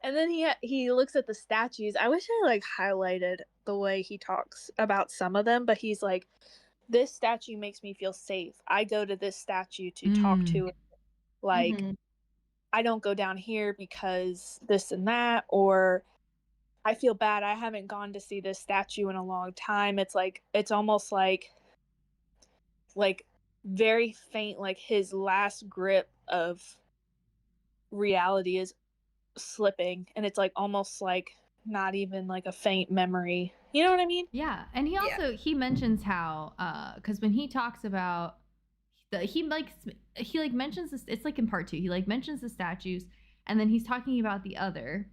and then he looks at the statues. I wish I like highlighted the way he talks about some of them, but he's like, this statue makes me feel safe. I go to this statue to talk to it. Like, I don't go down here because this and that, or I feel bad. I haven't gone to see this statue in a long time. It's like, it's almost like very faint, like his last grip of reality is slipping, and it's like almost like not even like a faint memory. You know what I mean? Yeah. And he also, he mentions how, because when he talks about, he mentions this, it's like in part 2, he like mentions the statues, and then he's talking about the other.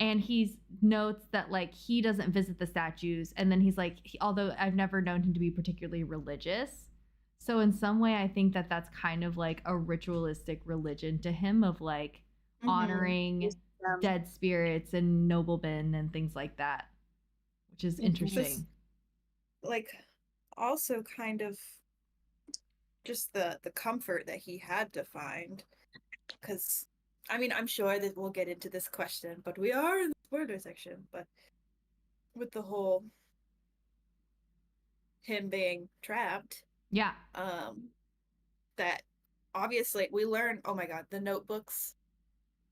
And he notes that like he doesn't visit the statues, and then he's like, although I've never known him to be particularly religious, so in some way I think that that's kind of like a ritualistic religion to him of like honoring dead spirits and noblemen and things like that, which is interesting. Like also kind of just the comfort that he had to find, because I mean, I'm sure that we'll get into this question, but we are in the spoiler section. But with the whole him being trapped, that obviously we learn. Oh my god, the notebooks.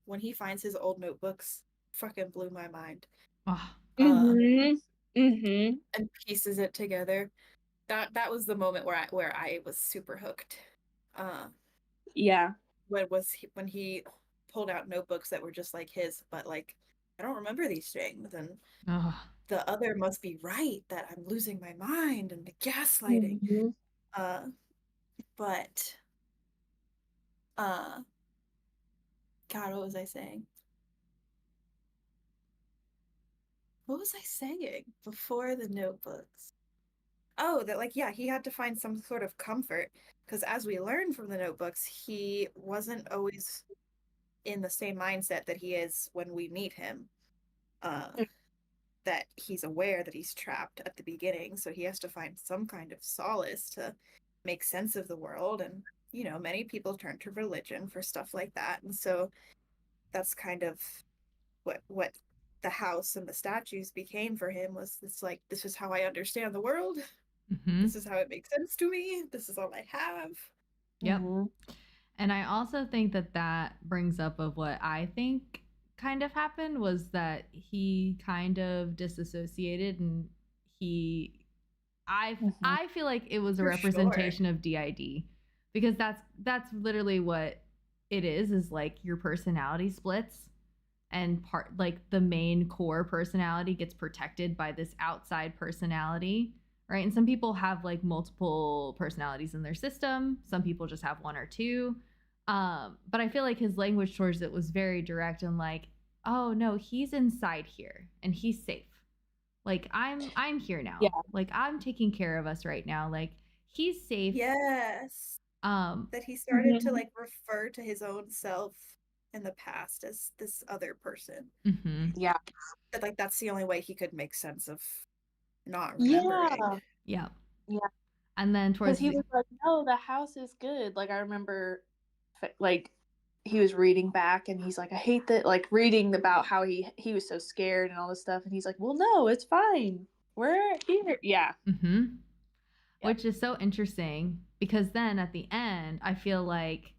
When he finds his old notebooks, fucking blew my mind. And pieces it together. That was the moment where I was super hooked. When he pulled out notebooks that were just like his, but like, I don't remember these things, and the other must be right, that I'm losing my mind, and the gaslighting. But God, what was I saying? What was I saying before the notebooks? Oh, that like, yeah, he had to find some sort of comfort, because as we learn from the notebooks, he wasn't always in the same mindset that he is when we meet him. That he's aware that he's trapped at the beginning, so he has to find some kind of solace to make sense of the world. And you know, many people turn to religion for stuff like that, and so that's kind of what the house and the statues became for him. Was this like, this is how I understand the world. This is how it makes sense to me. This is all I have. And I also think that brings up of what I think kind of happened, was that he kind of disassociated, and I feel like it was a representation of DID, because that's literally what it is like your personality splits, and part like the main core personality gets protected by this outside personality, right? And some people have like multiple personalities in their system. Some people just have one or two. But I feel like his language towards it was very direct, and like, oh no, he's inside here and he's safe. Like I'm here now. Like I'm taking care of us right now. Like he's safe. Yes. That he started to like refer to his own self in the past as this other person. That like, that's the only way he could make sense of not remembering. And then towards he was like, no, the house is good. Like I remember like he was reading back, and he's like, I hate that, like reading about how he was so scared and all this stuff, and he's like, well, no, it's fine, we're here. Which is so interesting, because then at the end I feel like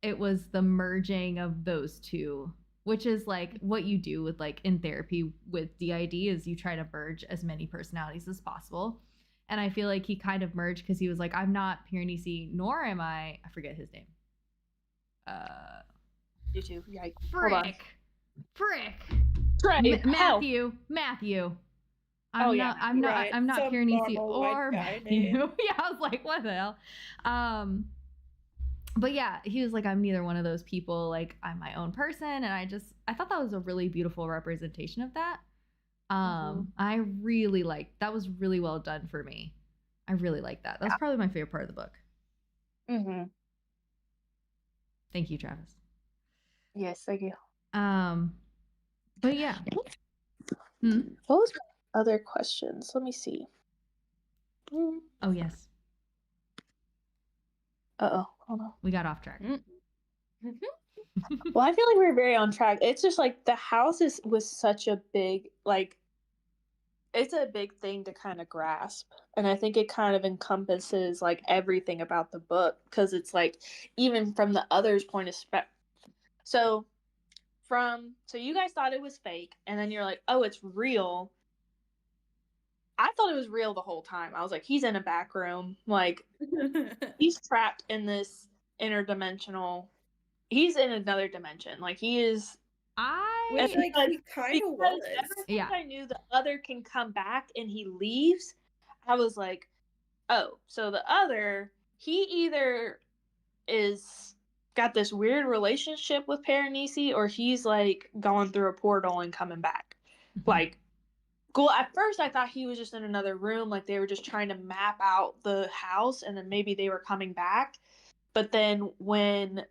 it was the merging of those two, which is like what you do with like in therapy with DID, is you try to merge as many personalities as possible. And I feel like he kind of merged, because he was like, I'm not Piranesi, nor am I forget his name. You too. Yikes. Frick. Matthew. I'm not Piranesi or Matthew. I was like, what the hell? But yeah, he was like, I'm neither one of those people. Like, I'm my own person. And I thought that was a really beautiful representation of that. I really liked, that was really well done for me. I really like that. That's probably my favorite part of the book. Thank you, Travis. Yes, thank you. But yeah. What was my other questions? Let me see. Oh yes. Hold on. We got off track. Well, I feel like we're very on track. It's just like the house was such a big, like, it's a big thing to kind of grasp. And I think it kind of encompasses like everything about the book, because it's like even from the other's point of so you guys thought it was fake, and then you're like, oh, it's real. I thought it was real the whole time. I was like, he's in a back room, like he's trapped in this interdimensional. He's in another dimension. Like he is. Which, like, he kind of was. Ever since I knew the other can come back and he leaves, I was like, oh, so the other, he either is got this weird relationship with Piranesi, or he's like going through a portal and coming back. Like, cool. At first I thought he was just in another room, like they were just trying to map out the house, and then maybe they were coming back. But then when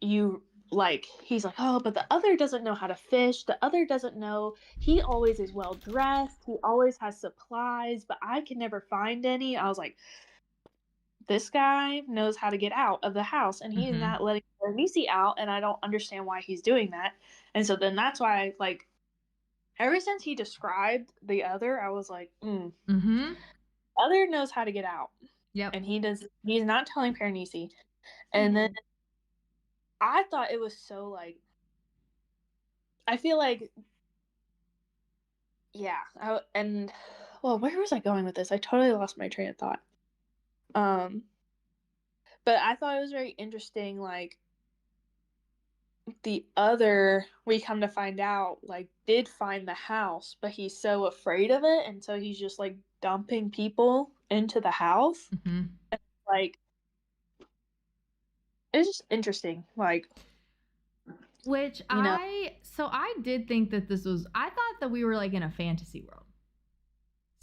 you like, he's like, oh, but the other doesn't know how to fish. The other doesn't know. He always is well dressed. He always has supplies, but I can never find any. I was like, this guy knows how to get out of the house, and he's not letting Piranesi out, and I don't understand why he's doing that. And so then that's why, like, ever since he described the other, I was like, other knows how to get out. Yep. And he's not telling Piranesi. And then I thought it was so, like, I feel like, yeah. Well, where was I going with this? I totally lost my train of thought. But I thought it was very interesting, like, the other, we come to find out, like, did find the house, but he's so afraid of it, and so he's just, like, dumping people into the house. And, like, it's just interesting, like, which I did think that I thought that we were like in a fantasy world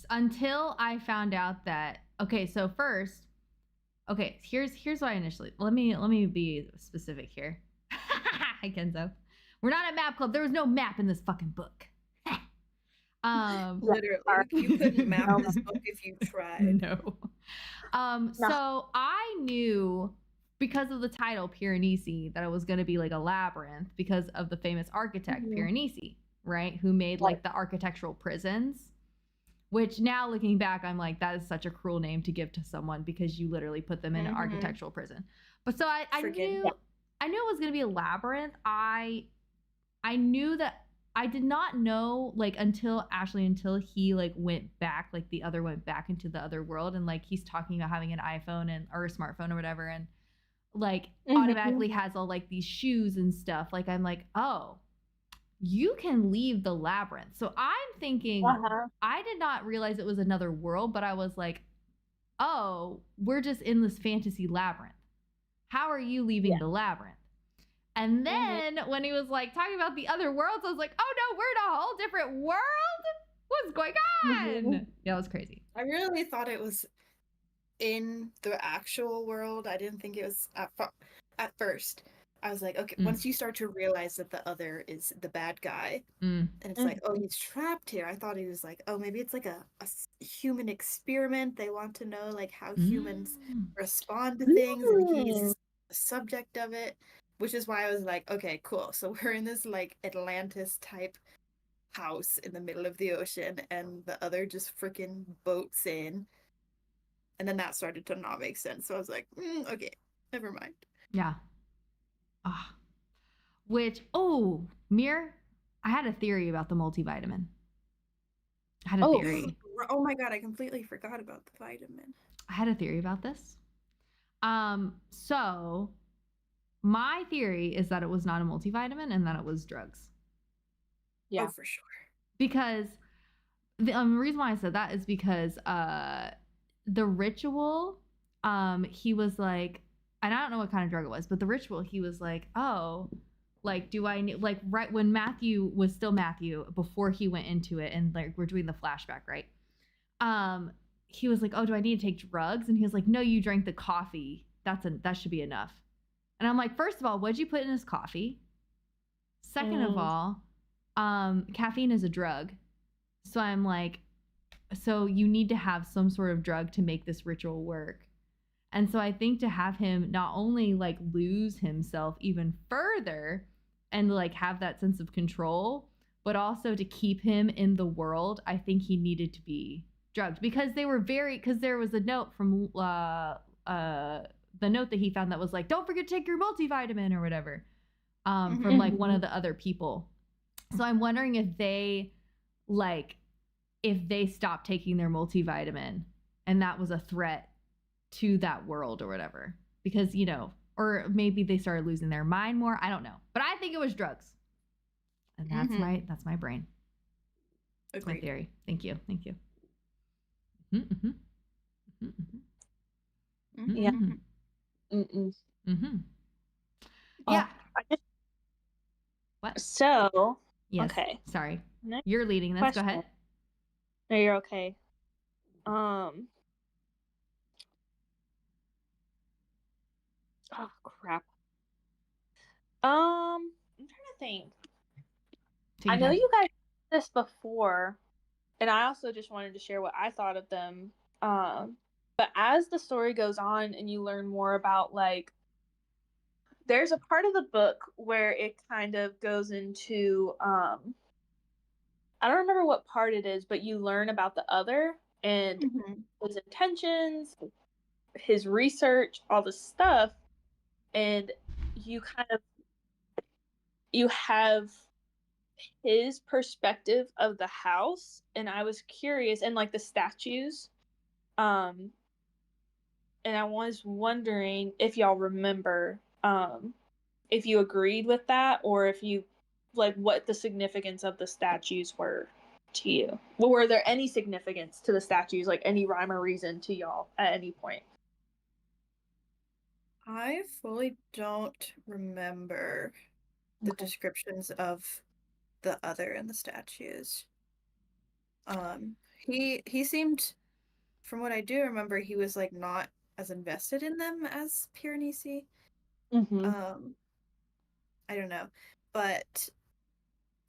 until I found out that, so first, here's what I initially, let me be specific here. Hi, Kenzo. We're not a map club. There was no map in this fucking book. Literally, you couldn't map this book if you tried. No. So I knew, because of the title Piranesi, that it was going to be like a labyrinth because of the famous architect Piranesi, right? Who made like the architectural prisons, which now looking back, I'm like, that is such a cruel name to give to someone, because you literally put them in an architectural prison. But so I knew it was going to be a labyrinth. I knew that. I did not know, like, until he like went back, like the other went back into the other world, and like he's talking about having an iPhone or a smartphone or whatever, and like automatically has all like these shoes and stuff. Like, I'm like, oh, you can leave the labyrinth. So I'm thinking, I did not realize it was another world, but I was like, oh, we're just in this fantasy labyrinth. How are you leaving the labyrinth? And then when he was like talking about the other worlds, I was like, oh no, we're in a whole different world? What's going on? Yeah, it was crazy. I really thought it was in the actual world. I didn't think it was at first. I was like, okay, once you start to realize that the other is the bad guy, and it's like, oh, he's trapped here. I thought he was like, oh, maybe it's like a human experiment. They want to know like how humans respond to things, and he's the subject of it. Which is why I was like, okay, cool. So we're in this like Atlantis type house in the middle of the ocean, and the other just freaking boats in. And then that started to not make sense. So I was like, okay, never mind. Yeah. Mir, I had a theory about the multivitamin. I had a theory. Oh my God, I completely forgot about the vitamin. I had a theory about this. So my theory is that it was not a multivitamin and that it was drugs. Yeah, for sure. Because the reason why I said that is because the ritual, he was like, and I don't know what kind of drug it was, but the ritual, he was like, oh, like, do I need, like, right when Matthew was still Matthew, before he went into it, and like we're doing the flashback, right? He was like, oh, do I need to take drugs? And he was like, no, you drank the coffee. That should be enough. And I'm like, first of all, what'd you put in his coffee? Second of all, caffeine is a drug. So I'm like, so you need to have some sort of drug to make this ritual work. And so I think to have him not only like lose himself even further and like have that sense of control, but also to keep him in the world, I think he needed to be drugged because there was a note from the note that he found that was like, don't forget to take your multivitamin or whatever, from like one of the other people. So I'm wondering if they stopped taking their multivitamin and that was a threat to that world or whatever, because, you know, or maybe they started losing their mind more. I don't know, but I think it was drugs. And that's my brain. That's my theory. Thank you. Mm-hmm. Mm-hmm. Yeah. Yeah. What? So. Yes. Okay. Sorry. Next You're leading this. question. Go ahead. No, you're okay. Oh crap. I'm trying to think. I know you guys did this before, and I also just wanted to share what I thought of them. But as the story goes on and you learn more about, like, there's a part of the book where it kind of goes into, I don't remember what part it is, but you learn about the other and his intentions, his research, all this stuff, and you have his perspective of the house, and I was curious, and like the statues, and I was wondering if y'all remember, if you agreed with that, or if you, like, what the significance of the statues were to you. Well, were there any significance to the statues, like any rhyme or reason to y'all at any point? I fully don't remember the descriptions of the other and the statues. He seemed, from what I do remember, he was like not as invested in them as Piranesi. I don't know, but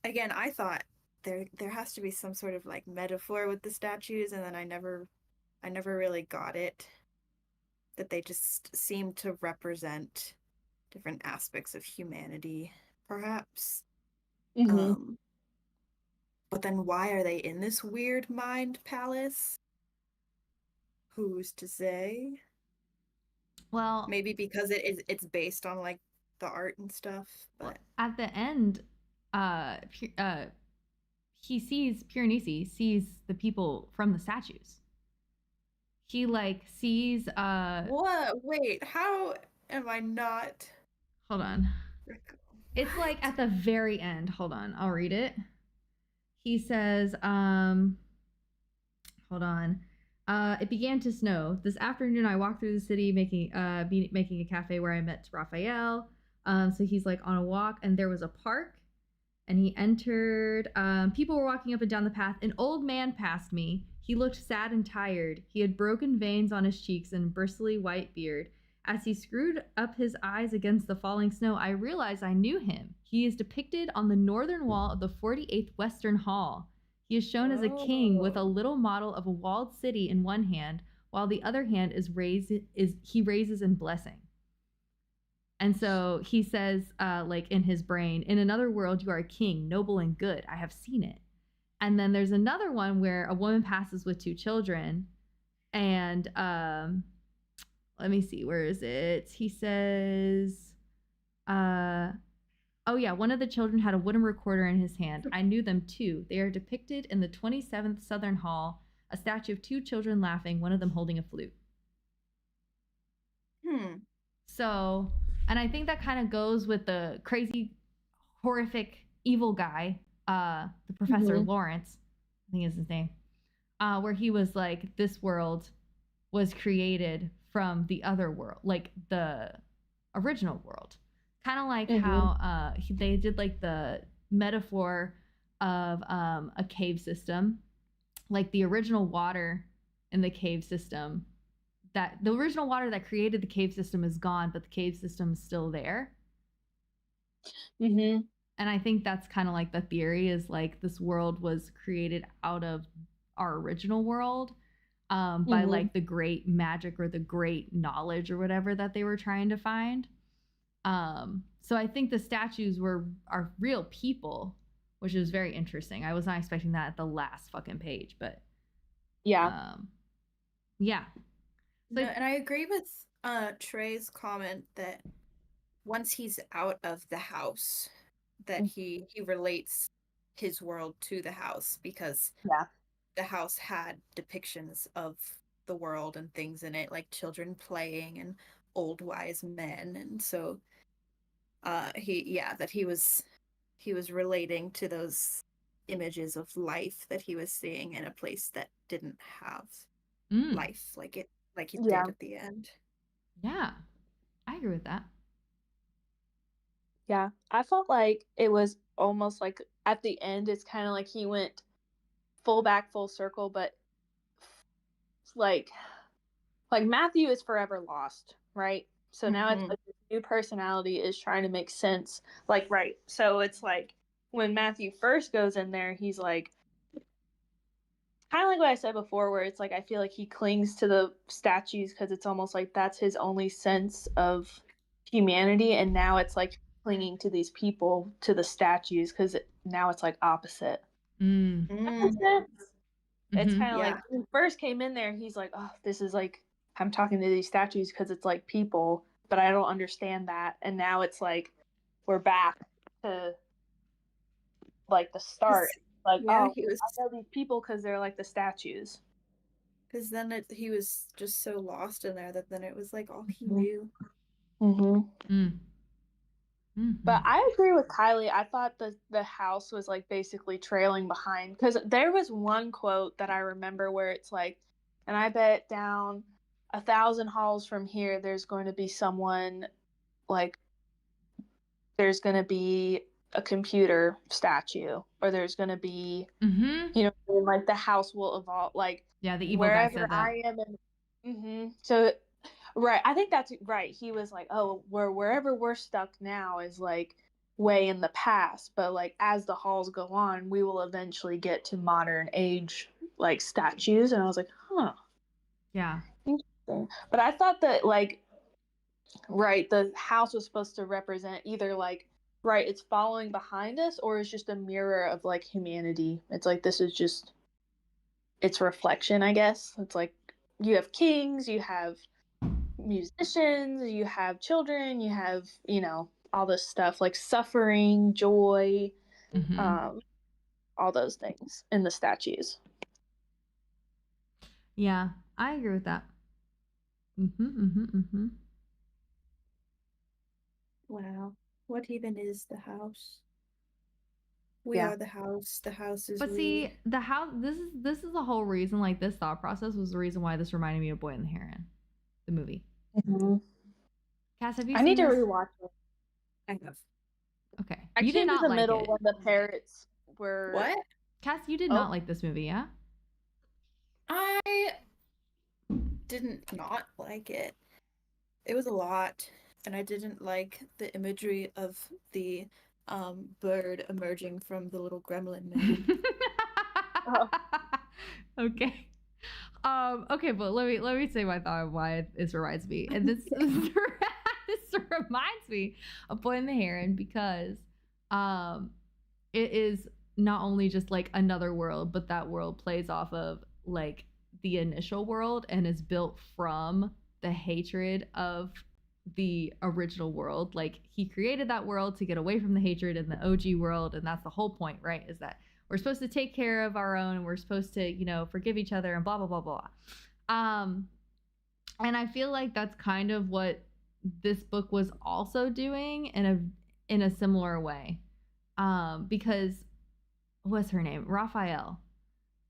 again, I thought there has to be some sort of like metaphor with the statues, and then I never really got it. That they just seem to represent different aspects of humanity, perhaps. But then why are they in this weird mind palace? Who's to say? Well, maybe because it's based on like the art and stuff. But at the end, Piranesi sees the people from the statues. He like sees what? Wait, how am I not? Hold on. It's like at the very end. Hold on, I'll read it. He says, hold on. It began to snow. This afternoon, I walked through the city making a cafe where I met Raphael. So he's like on a walk, and there was a park, and he entered. People were walking up and down the path. An old man passed me. He looked sad and tired. He had broken veins on his cheeks and bristly white beard. As he screwed up his eyes against the falling snow, I realized I knew him. He is depicted on the northern wall of the 48th Western Hall. He is shown as a king with a little model of a walled city in one hand, while the other hand he raises in blessing. And so he says, like in his brain, in another world you are a king, noble and good. I have seen it. And then there's another one where a woman passes with 2 children, and let me see, where is it? He says, oh yeah, one of the children had a wooden recorder in his hand. I knew them too. They are depicted in the 27th Southern Hall, a statue of 2 children laughing, one of them holding a flute. So, and I think that kind of goes with the crazy, horrific, evil guy, the Professor Lawrence, I think is his name, where he was like, this world was created from the other world, like the original world. Kind of like how they did like the metaphor of a cave system, like the original water in the cave system, that the original water that created the cave system is gone, but the cave system is still there. And I think that's kind of like the theory, is like this world was created out of our original world by like the great magic or the great knowledge or whatever that they were trying to find. So I think the statues are real people, which is very interesting. I was not expecting that at the last fucking page, but yeah. Yeah. So, and I agree with Trey's comment that once he's out of the house, that he relates his world to the house, because the house had depictions of the world and things in it, like children playing and old wise men, and so he was relating to those images of life that he was seeing in a place that didn't have life like he did at the end. Yeah, I agree with that. Yeah, I felt like it was almost like at the end, it's kind of like he went full circle, but like Matthew is forever lost, right? So now it's like this new personality is trying to make sense. Like, right. So it's like when Matthew first goes in there, he's like, kind of like what I said before, where it's like, I feel like he clings to the statues because it's almost like that's his only sense of humanity. And now it's like clinging to these people, to the statues, because now it's like opposite. It's kind of like when he first came in there, he's like, oh, this is like, I'm talking to these statues because it's like people, but I don't understand that. And now it's like, we're back to like the start. Like, I know these people because they're like the statues. Because then he was just so lost in there that then it was like all he knew. But I agree with Kylie. I thought the house was like basically trailing behind, because there was one quote that I remember where it's like, and I bet down 1,000 halls from here, there's going to be someone, like, there's going to be a computer statue, or there's going to be, you know, like the house will evolve. Like, the evil guy said that. I am. So, right. I think that's right. He was like, oh, wherever we're stuck now is like way in the past. But like as the halls go on, we will eventually get to modern age like statues. And I was like, huh. Yeah. Interesting. But I thought that like, right, the house was supposed to represent either like, right, it's following behind us, or it's just a mirror of like humanity. It's like, this is just its reflection, I guess. It's like you have kings, you have musicians, you have children, you have, you know, all this stuff like suffering, joy, all those things in the statues. Yeah, I agree with that. Wow, what even is the house? We are the house. The house is. But see, the house. This is the whole reason. Like this thought process was the reason why this reminded me of Boy and the Heron, the movie. Cass, have you? I need to rewatch it. I have. Okay, you did not like it. I came to the middle when the parrots were. What? Cass, you did not like this movie, yeah? I didn't not like it. It was a lot, and I didn't like the imagery of the bird emerging from the little gremlin man. Okay. Okay, but let me say my thought of why this reminds me. And this reminds me of Boy and the Heron because it is not only just like another world, but that world plays off of like the initial world and is built from the hatred of the original world. Like he created that world to get away from the hatred in the OG world, and that's the whole point, right? Is that we're supposed to take care of our own, and we're supposed to, you know, forgive each other and blah blah blah blah. And I feel like that's kind of what this book was also doing in a similar way. Because what's her name? Raphael.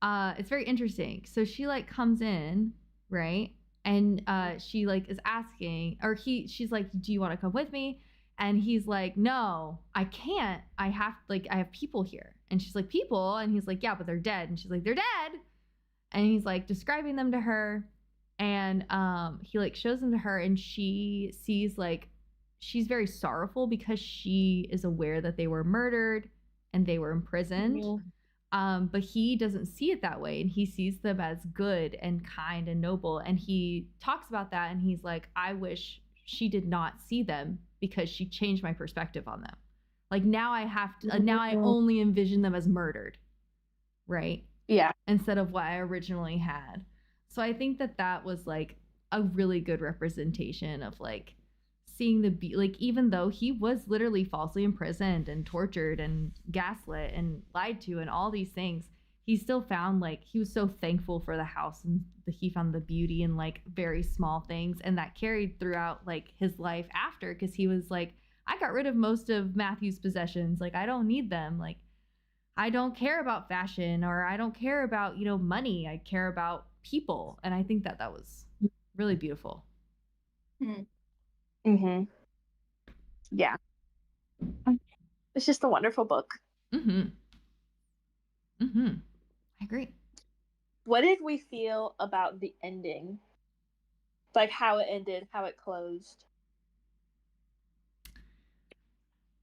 It's very interesting. So she like comes in, right? And she like is asking, or she's like, do you want to come with me? And he's like, no, I can't. I have people here. And she's like, people? And he's like, yeah, but they're dead. And she's like, they're dead. And he's like describing them to her. And he like shows them to her, and she sees like, she's very sorrowful because she is aware that they were murdered and they were imprisoned. But he doesn't see it that way, and he sees them as good and kind and noble. And he talks about that, and he's like, I wish she did not see them because she changed my perspective on them, Like now I have to, now I only envision them as murdered, right? Yeah. Instead of what I originally had. So I think that was like a really good representation of like seeing like, even though he was literally falsely imprisoned and tortured and gaslit and lied to and all these things, he still found, like, he was so thankful for the house and he found the beauty in like very small things, and that carried throughout like his life after, because he was like, I got rid of most of Matthew's possessions, like I don't need them, like I don't care about fashion, or I don't care about, you know, money, I care about people. And I think that was really beautiful. Mm-hmm. Yeah. It's just a wonderful book. Mm-hmm. Mm-hmm. I agree. What did we feel about the ending? Like how it ended, how it closed?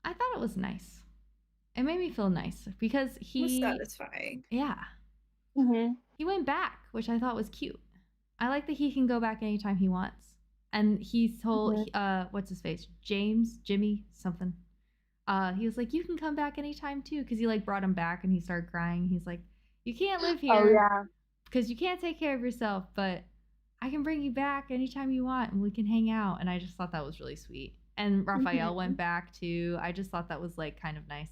I thought it was nice. It made me feel nice because he was satisfying. Yeah. Mm-hmm. He went back, which I thought was cute. I like that he can go back anytime he wants. And he told, what's his face? Jimmy, something. He was like, you can come back anytime too. Cause he like brought him back and he started crying. He's like, you can't live here. Oh, yeah. Because you can't take care of yourself, but I can bring you back anytime you want and we can hang out. And I just thought that was really sweet. And Raphael went back too. I just thought that was like kind of nice.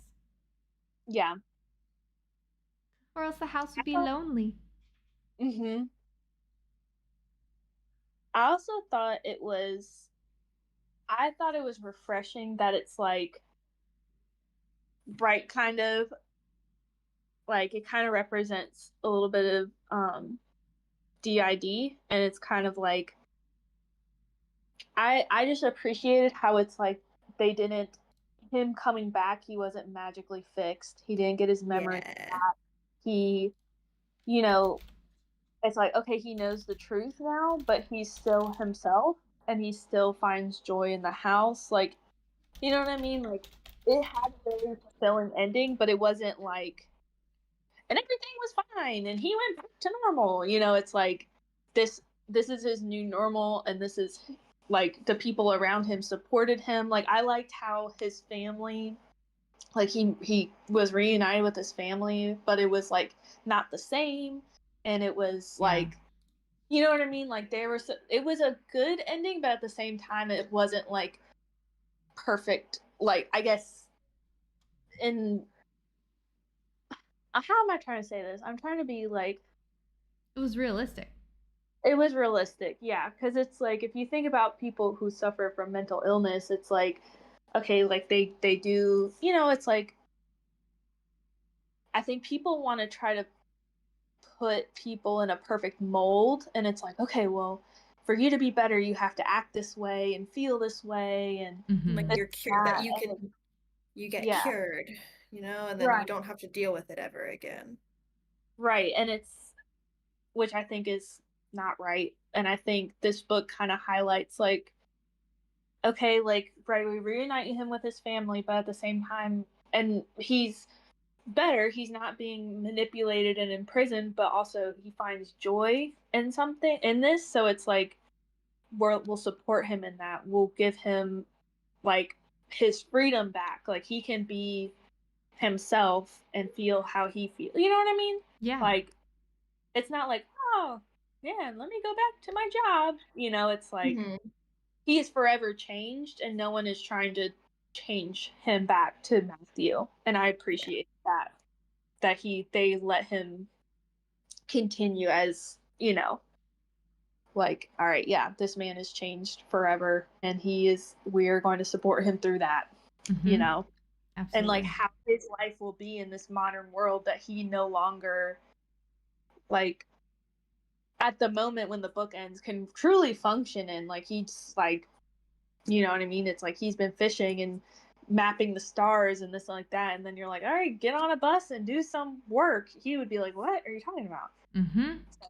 Yeah. Or else the house would be lonely. Mm-hmm. I also thought it was refreshing that it's like bright, kind of like it kind of represents a little bit of DID, and it's kind of like I just appreciated how it's like they didn't, him coming back, he wasn't magically fixed. He didn't get his memory back. He, you know, it's like, okay, he knows the truth now, but he's still himself and he still finds joy in the house. Like, you know what I mean? Like, it had a very fulfilling ending, but it wasn't like, and everything was fine and he went back to normal. You know, it's like this is his new normal, and this is like the people around him supported him. Like, I liked how his family, like he was reunited with his family, but it was like not the same, and it was like, you know what I mean? Like it was a good ending, but at the same time it wasn't like perfect. Like, I guess in how am I trying to say this? I'm trying to be like, it was realistic. It was realistic, yeah, because it's like, if you think about people who suffer from mental illness, it's like, okay, like they do, you know, it's like, I think people want to try to put people in a perfect mold, and it's like, okay, well, for you to be better, you have to act this way and feel this way, and like you're cured, that you get cured, you know, and then you don't have to deal with it ever again. Right, and it's, which I think is not right, and I think this book kind of highlights, like, okay, like, right, we reunite him with his family, but at the same time, and he's better, he's not being manipulated and imprisoned, but also he finds joy in something in this. So it's like, we'll support him in that. We'll give him like his freedom back. Like, he can be himself and feel how he feels. You know what I mean? Yeah. Like, it's not like, oh yeah, let me go back to my job. You know, it's like, he is forever changed, and no one is trying to change him back to Matthew. And I appreciate that they let him continue as, you know, like, all right, yeah, this man is changed forever, and we're going to support him through that, you know. Absolutely. And like how his life will be in this modern world that he no longer, like, at the moment when the book ends, can truly function in. Like, he's like, you know what I mean? It's like he's been fishing and mapping the stars and this and like that, and then you're like, all right, get on a bus and do some work. He would be like, what are you talking about? So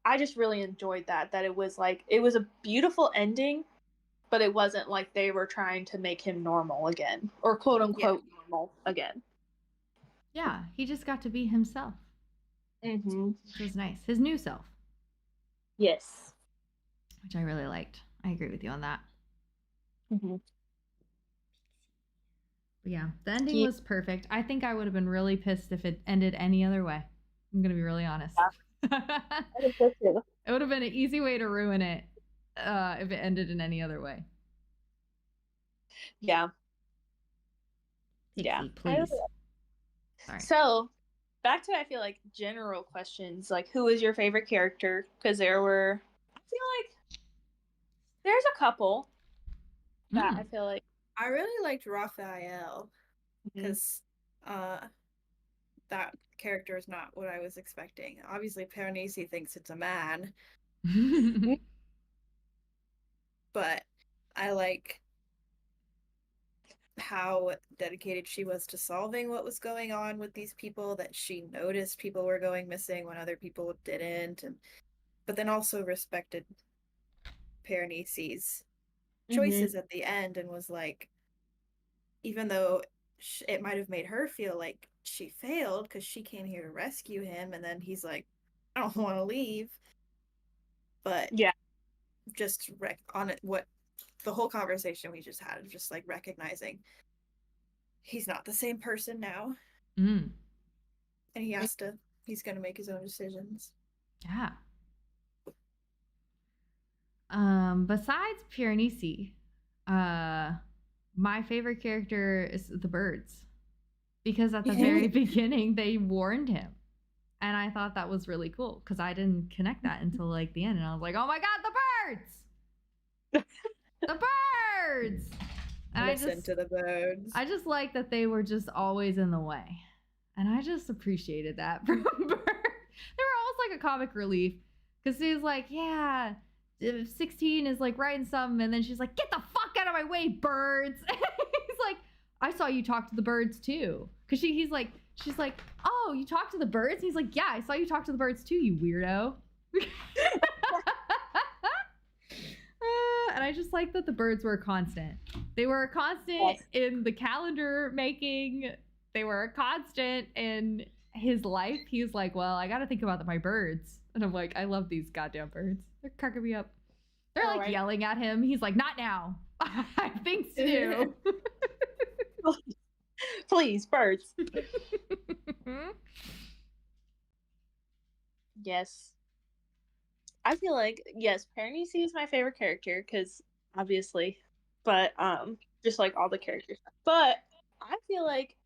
I just really enjoyed that it was like, it was a beautiful ending, but it wasn't like they were trying to make him normal again, or quote unquote normal again. Yeah, he just got to be himself. Which was nice. His new self. Yes. Which I really liked. I agree with you on that. But yeah, the ending was perfect. I think I would have been really pissed if it ended any other way. I'm going to be really honest. Yeah. It would have been an easy way to ruin it if it ended in any other way. Yeah. Pixie, please. Sorry. So, back to, I feel like, general questions. Like, who is your favorite character? Because I feel like there's a couple that I feel like. I really liked Raphael because that character is not what I was expecting. Obviously, Piranesi thinks it's a man. But I like how dedicated she was to solving what was going on with these people, that she noticed people were going missing when other people didn't, but then also respected Piranesi's choices at the end and was like, even though it might have made her feel like she failed because she came here to rescue him, and then he's like, I don't want to leave, but just on it, what the whole conversation we just had, just like recognizing he's not the same person now, and he's gonna make his own decisions. Yeah. Besides Piranesi, my favorite character is the birds, because at the very beginning they warned him, and I thought that was really cool because I didn't connect that until like the end, and I was like, oh my god, the birds. The birds. And Listen to the birds. I just like that they were just always in the way, and I just appreciated that from birds. They were almost like a comic relief, because he was like, yeah, 16 is like writing something, and then she's like, get the fuck out of my way, birds. He's like, I saw you talk to the birds too, because she's like, oh, you talk to the birds? And he's like, yeah, I saw you talk to the birds too, you weirdo. And I just like that the birds were a constant. They were a constant in the calendar making. They were a constant in his life. He's like, well, I got to think about my birds. And I'm like, I love these goddamn birds. They're cracking me up. They're like yelling at him. He's like, not now. I have things to do. Please, birds. Yes. I feel like, yes, Piranesi is my favorite character, because obviously, but just like all the characters. But I feel like,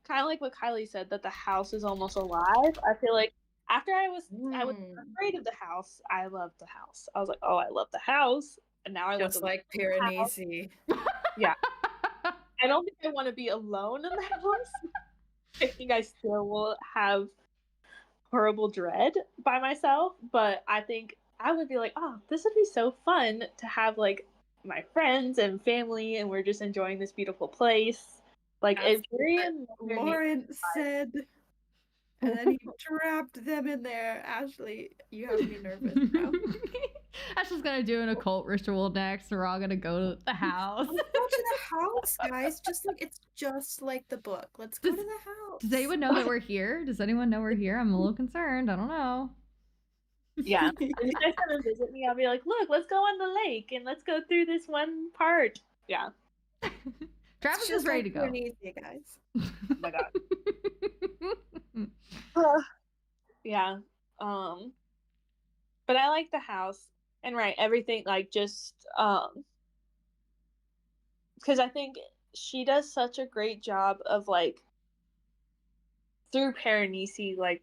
kind of like what Kylie said, that the house is almost alive. I feel like after I was afraid of the house, I loved the house. I was like, oh, I love the house, and now I love just like Piranesi. Yeah. I don't think I want to be alone in the house. I think I still will have horrible dread by myself, but I think I would be like, oh, this would be so fun to have like my friends and family, and we're just enjoying this beautiful place. Like, it's very Lauren said, and then he trapped them in there. Ashley, you have me nervous now. Ashley's gonna do an occult ritual next. We're all gonna go to the house. Let's go to the house, guys. It's just like the book. Let's go to the house. Does anyone know that we're here? Does anyone know we're here? I'm a little concerned. I don't know. Yeah. If you guys come and visit me, I'll be like, look, let's go on the lake and let's go through this one part. Yeah. Travis is ready to go. Easy, guys. Oh my god. Yeah. But I like the house, and everything, like, just because I think she does such a great job of, like, through Piranesi, like,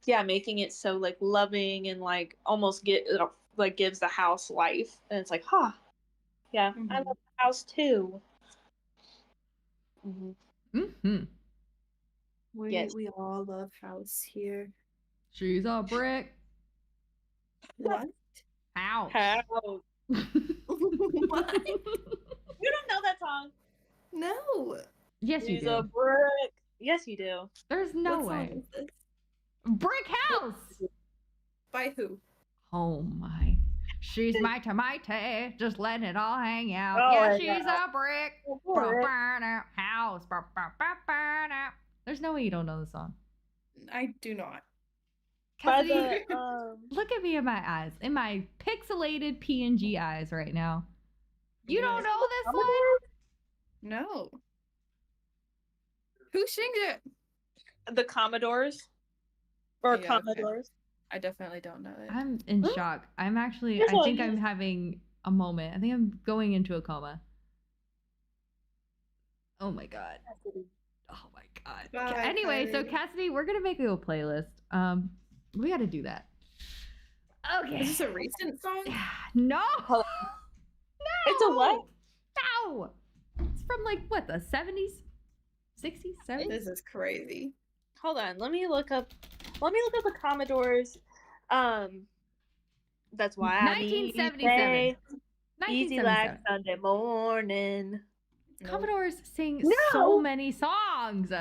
making it so, like, loving and, like, almost gives the house life, and it's like, I love the house too. We all love house here. She's a brick. What? House. What? You don't know that song? No. Yes, you She's do. a brick. Yes, you do. There's no what way. Song is this? Brick house. By who? Oh my. She's mighty, just letting it all hang out. Oh, yeah, yeah. she's a brick. House. There's no way you don't know the song. I do not. Cassidy, look at me in my eyes, in my pixelated PNG eyes right now. You don't know this one? No. Who sings it? The Commodores. Or Yeah, okay. Commodores. I definitely don't know it. I'm in shock. I'm actually, Here's I what think it I'm is. having a moment. I think I'm going into a coma. Oh my God. Oh my God. Bye, Anyway, so Kylie. Cassidy, we're going to make a playlist. We got to do that. Okay. Is this a recent song? No. No. It's a what? No. It's from like what, the 70s? 60s? 70s? This is crazy. Hold on. Let me look up the Commodores. That's why I need 1977. Easy like Sunday morning. Commodores sing No! so many songs.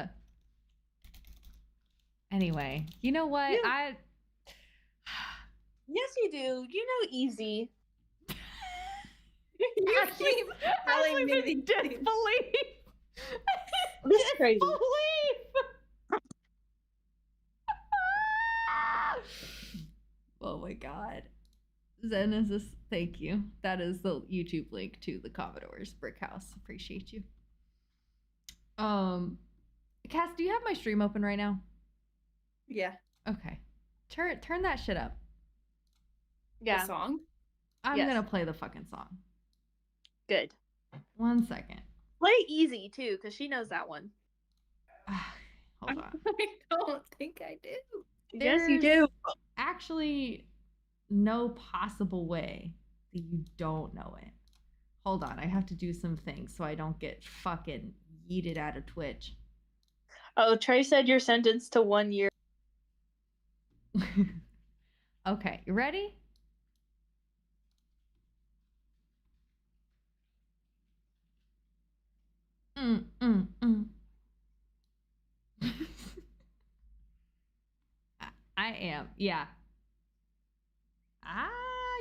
Anyway, you know what? Yeah. Yes, you do. You know Easy. You keep telling me these things. Disbelief. This is crazy. Oh my God. Zen thank you. That is the YouTube link to the Commodores Brick House. Appreciate you. Cass, do you have my stream open right now? Yeah. Okay. Turn that shit up. Yeah. The song? I'm gonna play the fucking song. Good. 1 second. Play Easy too, because she knows that one. Hold on. I don't think I do. Yes, you do. Actually, no possible way that you don't know it. Hold on, I have to do some things so I don't get fucking yeeted out of Twitch. Oh, Trey said you're sentenced to 1 year. Okay, you ready? I am, yeah.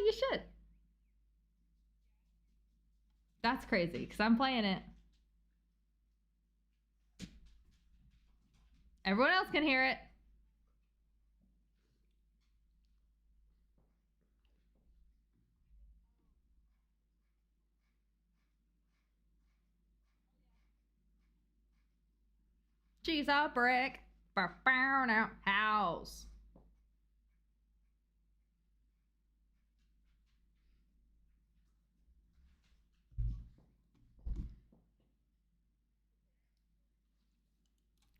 You should. That's crazy, because I'm playing it. Everyone else can hear it. She's a brick. Now house.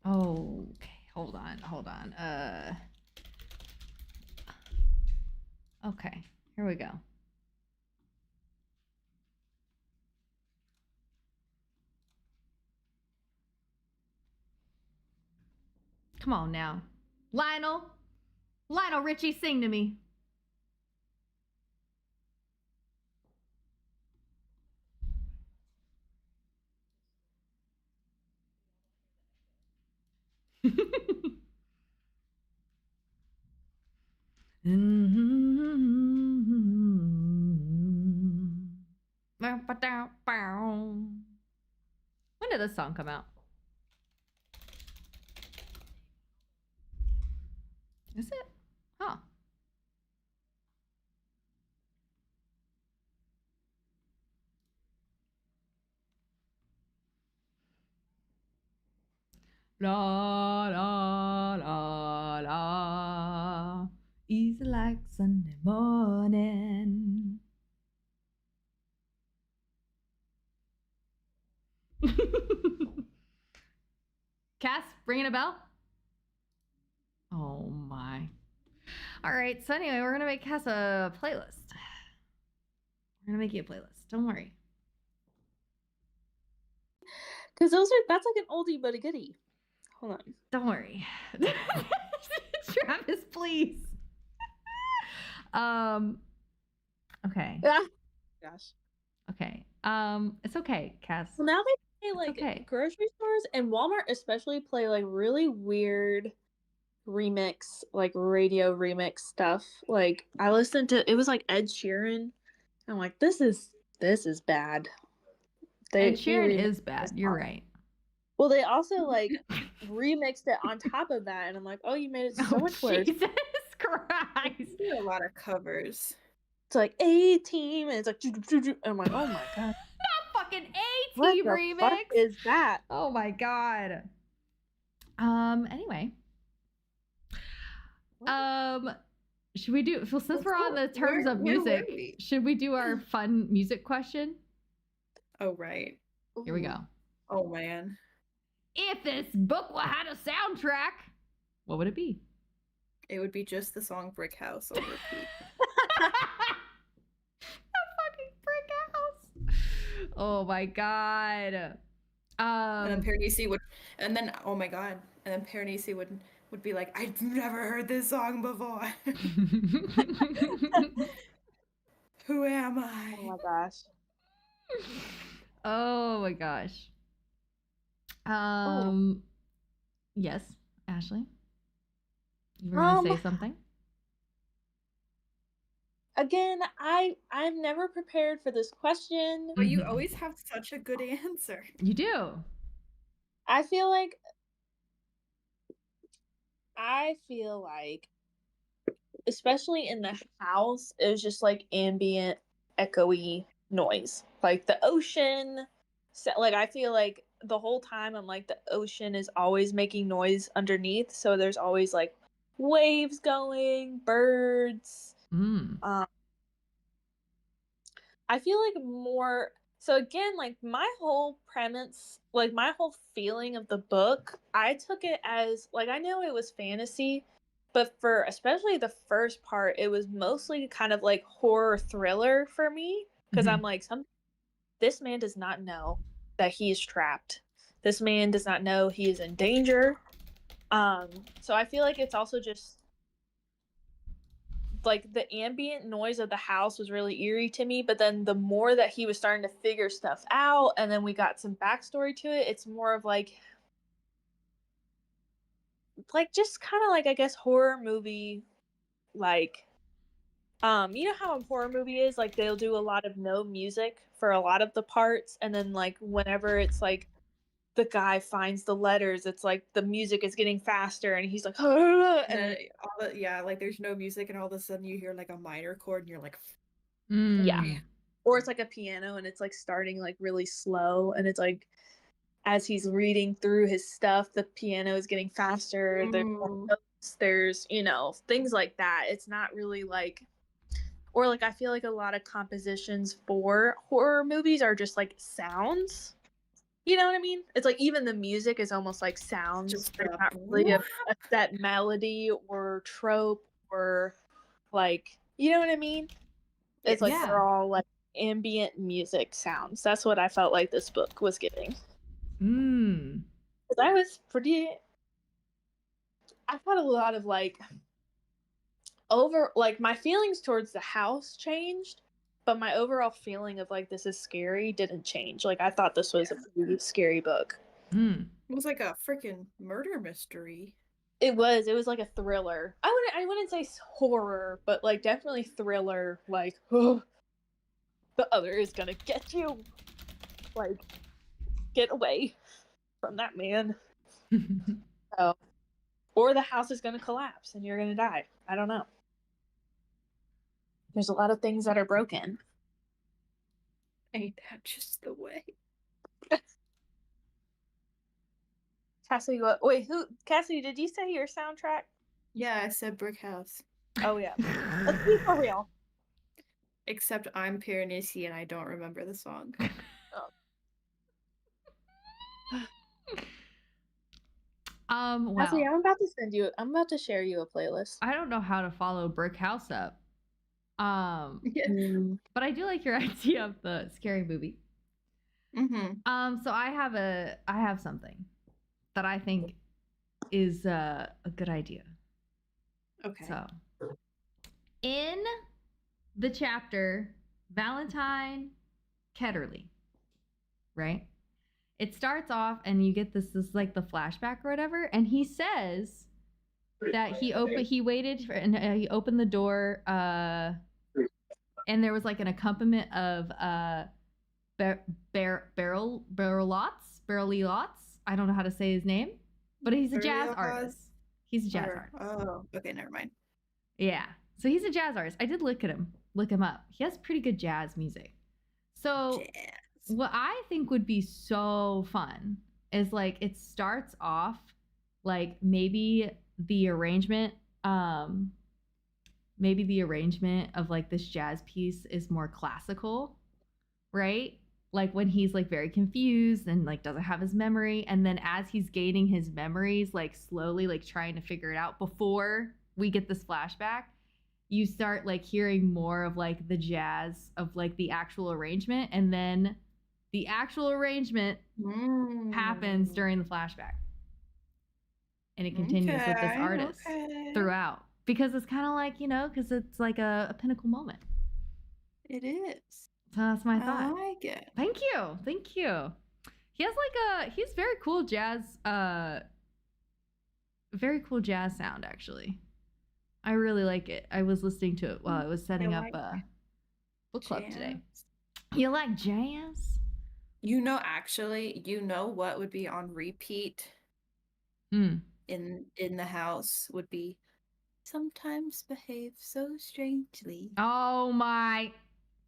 Okay, hold on. Okay, here we go. Come on now. Lionel Richie, sing to me. When did this song come out? Is it? Huh. La la la la. Easy like Sunday morning. Cass, ringing a bell? Oh my. All right, so anyway, we're gonna make Cass a playlist. We're gonna make you a playlist. Don't worry. Because that's like an oldie but a goodie. Hold on. Don't worry. Travis, please. Okay. Ah, gosh. Okay. It's okay, Cass. Well, now they play like okay. grocery stores and Walmart especially play like really weird remix, like radio remix stuff. Like I listened to it was like Ed Sheeran. I'm like, this is bad. Ed Sheeran is bad. You're right. Well, they also like remixed it on top of that, and I'm like, oh, you made it so much worse. Jesus Christ! There are a lot of covers. It's like A-Team, and it's like, and I'm like, oh my god. Not fucking What the remix? fuck is that? Oh my god. Anyway. Should we do, well, since we're on the terms of music, should we do our fun music question? Oh, right. Here we go. Oh, man. If this book had a soundtrack, what would it be? It would be just the song Brick House on repeat. A fucking brick house. Oh my god. And then Piranesi would, and then, oh my god, and then Piranesi would be like, I've never heard this song before. Who am I? Oh my gosh. Oh my gosh. Yes, Ashley. You were gonna say something? Again, I'm never prepared for this question. But you always have such a good answer. You do. I feel like especially in the house, it was just like ambient, echoey noise. Like the ocean, like I feel like the whole time I'm like the ocean is always making noise underneath, so there's always like waves going, birds. I feel like more so again, like my whole premise, like my whole feeling of the book, I took it as like I know it was fantasy, but for especially the first part, it was mostly kind of like horror thriller for me because I'm like, this man does not know that he is trapped. This man does not know he is in danger. So I feel like it's also just like the ambient noise of the house was really eerie to me, but then the more that he was starting to figure stuff out and then we got some backstory to it, it's more of like just kind of like I guess horror movie, like you know how a horror movie is, like they'll do a lot of no music for a lot of the parts, and then like whenever it's like the guy finds the letters, it's like the music is getting faster and he's like and then yeah, like there's no music and all of a sudden you hear like a minor chord and you're like yeah, or it's like a piano and it's like starting like really slow and it's like as he's reading through his stuff the piano is getting faster. There's you know things like that. It's not really like, or like I feel like a lot of compositions for horror movies are just like sounds. You know what I mean? It's like even the music is almost like sounds. Just not really a set melody or trope or like, you know what I mean? It's like they're all like ambient music sounds. That's what I felt like this book was giving. Because I had a lot of like my feelings towards the house changed. But my overall feeling of like this is scary didn't change. Like I thought this was a really scary book. It was like a freaking murder mystery. It was like a thriller. I wouldn't say horror, but like definitely thriller. Like, oh, the other is gonna get you. Like, get away from that man. Or the house is gonna collapse and you're gonna die. I don't know. There's a lot of things that are broken. Ain't that just the way? Cassidy, Cassidy, did you say your soundtrack? Yeah, I said Brick House. Oh, yeah. Let's be for real. Except I'm Piranesi and I don't remember the song. Wow. Cassidy, I'm about to share you a playlist. I don't know how to follow Brick House up. But I do like your idea of the scary movie. So I have something that I think is a good idea. Okay. So in the chapter Valentine Ketterly, right? It starts off and you get this like the flashback or whatever, and he says that he opened the door and there was like an accompaniment of Barrel Lots. I don't know how to say his name, but he's a jazz artist. He's a jazz artist. Oh, okay, never mind. Yeah. So he's a jazz artist. I did look him up. He has pretty good jazz music. So What I think would be so fun is like it starts off like maybe the arrangement of like this jazz piece is more classical, right? Like when he's like very confused and like doesn't have his memory, and then as he's gaining his memories, like slowly like trying to figure it out before we get this flashback, you start like hearing more of like the jazz of like the actual arrangement, and then the actual arrangement happens during the flashback. And it continues with this artist throughout. Because it's kind of like, because it's like a pinnacle moment. It is. So that's my thought. I like it. Thank you. He has he's very cool jazz sound, actually. I really like it. I was listening to it while I was setting up a book club today. You like jazz? Actually, what would be on repeat in the house would be Sometimes Behave So Strangely. Oh my,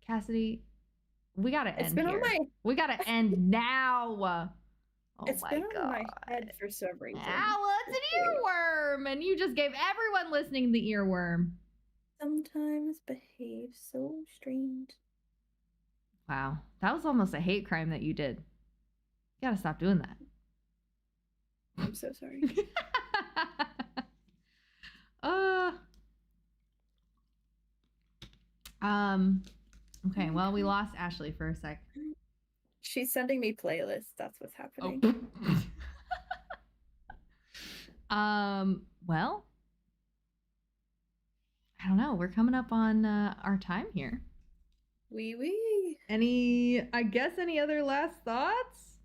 Cassidy, we gotta end here. We gotta end now. It's been on my head for some reason. Well, it's an earworm, and you just gave everyone listening the earworm. Sometimes Behave So Strange. Wow, that was almost a hate crime that you did. You gotta stop doing that. I'm so sorry. Okay, well, we lost Ashley for a sec. She's sending me playlists. That's what's happening. Well, I don't know. We're coming up on our time here. Wee. Any other last thoughts?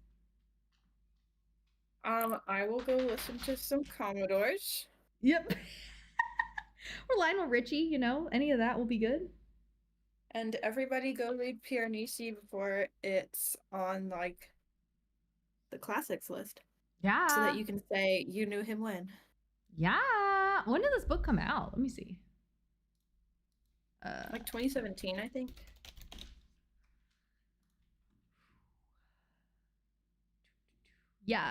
I will go listen to some Commodores. Yep. Or Lionel Richie, any of that will be good. And everybody go read Piranesi before it's on like the classics list. Yeah. So that you can say you knew him when. Yeah. When did this book come out? Let me see. Like 2017, I think. Yeah.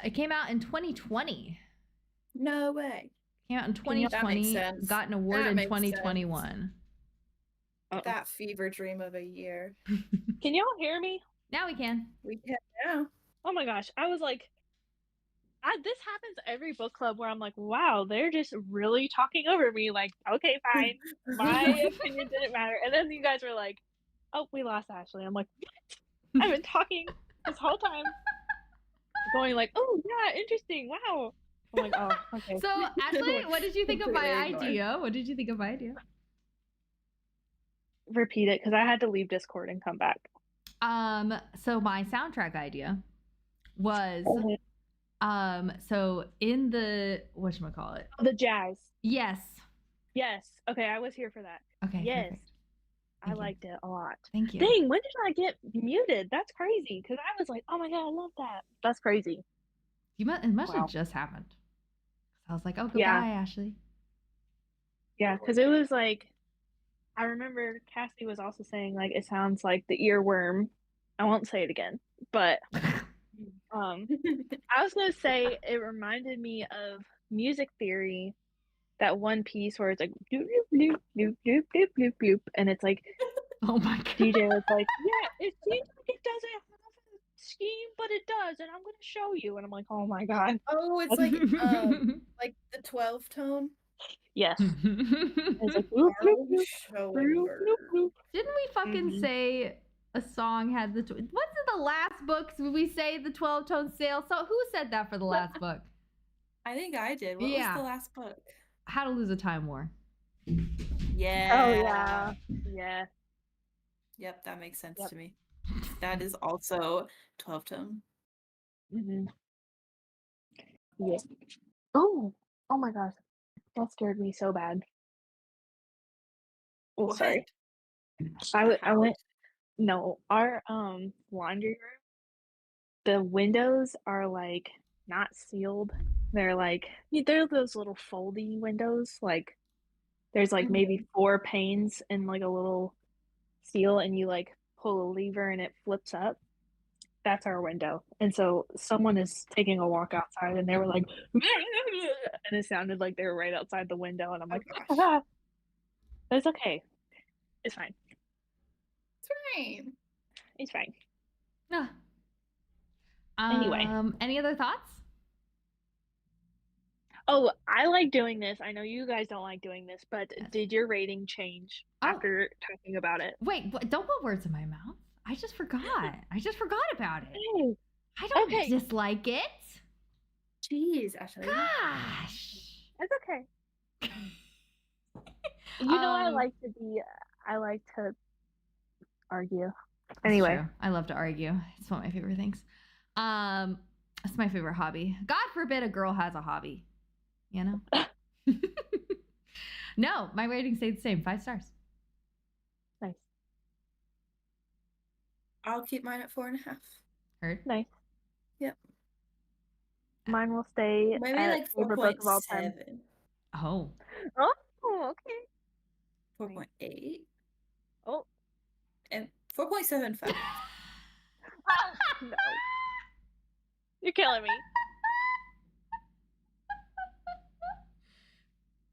It came out in 2020. No way. Came out in 2020. Got an award in 2021. That fever dream of a year. Can y'all hear me? Now we can. We can now. Oh my gosh. I was like, this happens every book club where I'm like, wow, they're just really talking over me. Like, okay, fine. My opinion didn't matter. And then you guys were like, oh, we lost Ashley. I'm like, what? I've been talking this whole time. Going like, oh, yeah, interesting. Wow. I'm like, oh, okay. So, Ashley, what did you think of my idea? Repeat it, because I had to leave Discord and come back. So my soundtrack idea was so in the whatchamacallit? The jazz. Yes. Okay, I was here for that. Okay. Yes. I liked it a lot. Thank you. Dang, when did I get muted? That's crazy. Because I was like, oh my god, I love that. That's crazy. It must have just happened. I was like, oh, goodbye, Ashley. Yeah, because it was like, I remember Cassie was also saying like it sounds like the earworm. I won't say it again, but I was gonna say it reminded me of Music Theory, that one piece where it's like doop doop doop doop doop doop doop, and it's like, oh my god, DJ was like, yeah, it seems like it doesn't have a scheme, but it does, and I'm gonna show you, and I'm like, oh my god. Oh, it's like the 12 tone. Yes. It's like, whoop, whoop, whoop, whoop. Didn't we fucking say a song had the... What's in the last book? Did we say the 12-tone scale? So who said that for the last book? I think I did. What was the last book? How to Lose a Time War. Yeah. Oh, yeah. Yeah. Yep, that makes sense to me. That is also 12-tone. Mm-hmm. Yes. Oh my gosh. That scared me so bad. Oh, sorry. I went. No, our laundry room. The windows are like not sealed. They're like they're those little foldy windows. Like there's like maybe 4 panes and like a little seal, and you like pull a lever and it flips up. That's our window. And so someone is taking a walk outside and they were like, and it sounded like they were right outside the window. And I'm like, gosh. ah. But it's okay. It's fine. It's fine. It's fine. Ah. Anyway. Any other thoughts? Oh, I like doing this. I know you guys don't like doing this, but Yes. did your rating change after talking about it? Wait, don't put words in my mouth. I just forgot. I just forgot about it. Oh, I don't okay. dislike it. Jeez, Ashley. Gosh. It's okay. You know, I like to argue. Anyway. True. I love to argue. It's one of my favorite things. It's my favorite hobby. God forbid a girl has a hobby. You know? No, my rating stayed the same. 5 stars. Nice. I'll keep mine at 4.5. Heard? Nice. Yep. Mine will stay Maybe at like favorite book of all 4.7. time. Oh. Oh, okay. 4.8. Oh. And 4.75. No. You're killing me.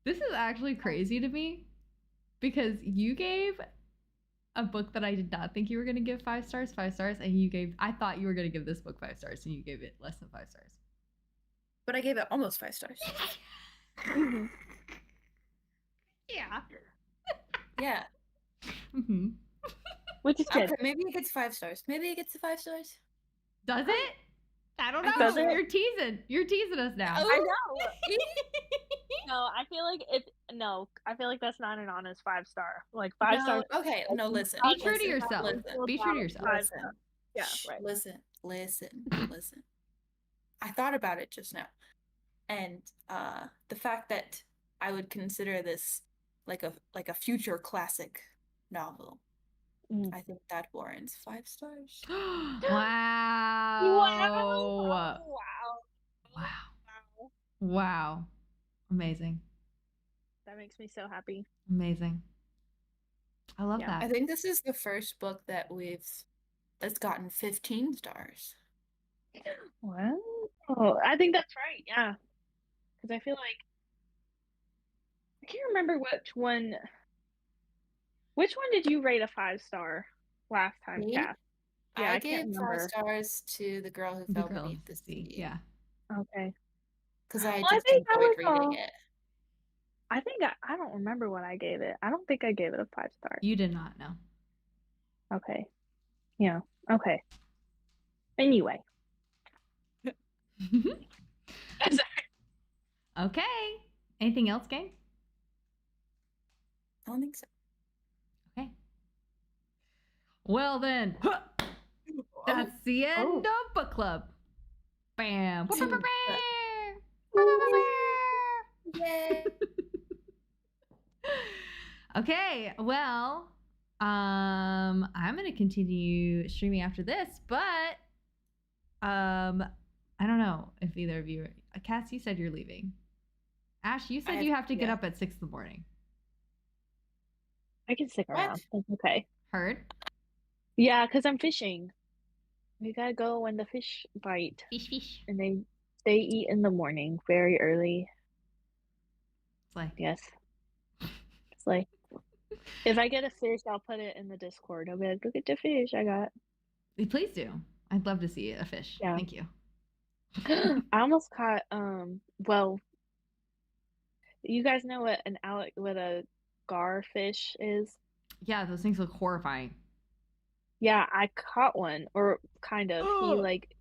This is actually crazy to me because you gave a book that I did not think you were going to give 5 stars, and I thought you were going to give this book 5 stars, and you gave it less than 5 stars. But I gave it almost 5 stars. Yeah. Yeah. Mm-hmm. Which is good. Okay, maybe it gets 5 stars. Maybe it gets to 5 stars. Does it? I don't know. Does it? You're teasing. You're teasing us now. I know. No, I feel like that's not an honest 5-star. Like 5 stars. Okay, no, listen. Be true to listen, yourself. listen, Be true to yourself. Listen. Yeah, Shh, right. Listen. I thought about it just now. And the fact that I would consider this like a future classic novel. I think that warrants 5 stars. Wow. Wow. Amazing. That makes me so happy. Amazing. I love that. I think this is the first book that's gotten 15 stars. Wow. I think that's right. Yeah. Because I feel like I can't remember which one. Which one did you rate a 5-star last time, Me? Kath? Yeah, I can't gave 5 remember. stars to The Girl Who Fell Beneath the Sea. Yeah. Okay. Because I Well, I just think that enjoyed was reading it. I think I don't remember what I gave it. I don't think I gave it a 5 star. You did not know. Okay. Yeah. Okay. Anyway. Okay. Anything else, gang? I don't think so. Okay. Well then, that's the end of book club. Bam. Yay. Okay, well, I'm gonna continue streaming after this, but I don't know if either of you, Cass, you said you're leaving. Ash, you said you have to get up at 6 in the morning. I can stick around. That's okay. Heard? Yeah, because I'm fishing. We gotta go when the fish bite. Fish. And they eat in the morning, very early. It's like, yes. It's like, if I get a fish, I'll put it in the Discord. I'll be like, look at the fish I got. Please do. I'd love to see a fish. Yeah. Thank you. I almost caught, well, you guys know what a garfish is? Yeah, those things look horrifying. Yeah, I caught one, or kind of. He like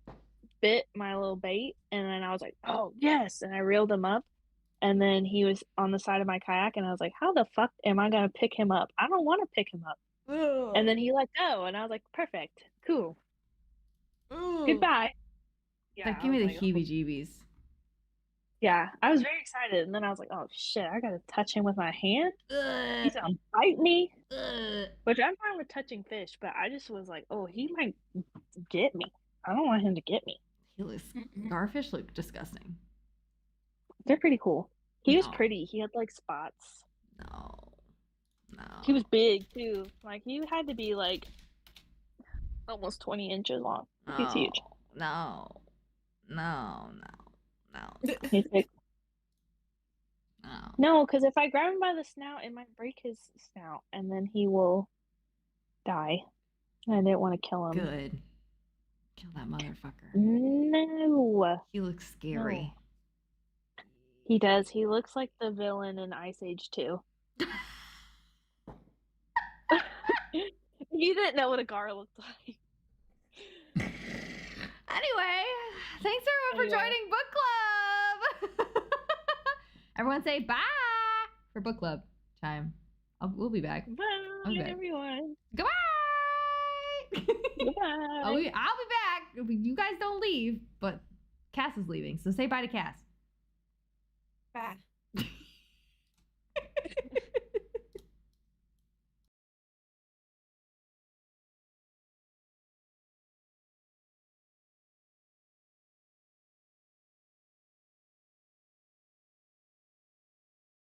bit my little bait, and then I was like, oh yes, and I reeled him up, and then he was on the side of my kayak, and I was like, how the fuck am I gonna pick him up? I don't want to pick him up. And then he let go, and I was like, perfect, cool, goodbye. Yeah, like, give me the heebie-jeebies. Yeah, I was very excited, and then I was like, oh shit, I gotta touch him with my hand? He's gonna bite me? Which I'm fine with touching fish, but I just was like, oh, he might get me. I don't want him to get me. Garfish look disgusting. They're pretty cool. He was pretty. He had like spots. No. He was big too. Like he had to be like almost 20 inches long. He's huge. No. He's big. No. No, because if I grab him by the snout, it might break his snout, and then he will die. I didn't want to kill him. Good. Kill that motherfucker. No. He looks scary. No. He does. He looks like the villain in Ice Age 2. You didn't know what a Gar looked like. Anyway, thanks everyone for joining book club. Everyone say bye for book club time. We'll be back. Bye, everyone. Goodbye. Goodbye. I'll be back. You guys don't leave, but Cass is leaving, so say bye to Cass. Bye.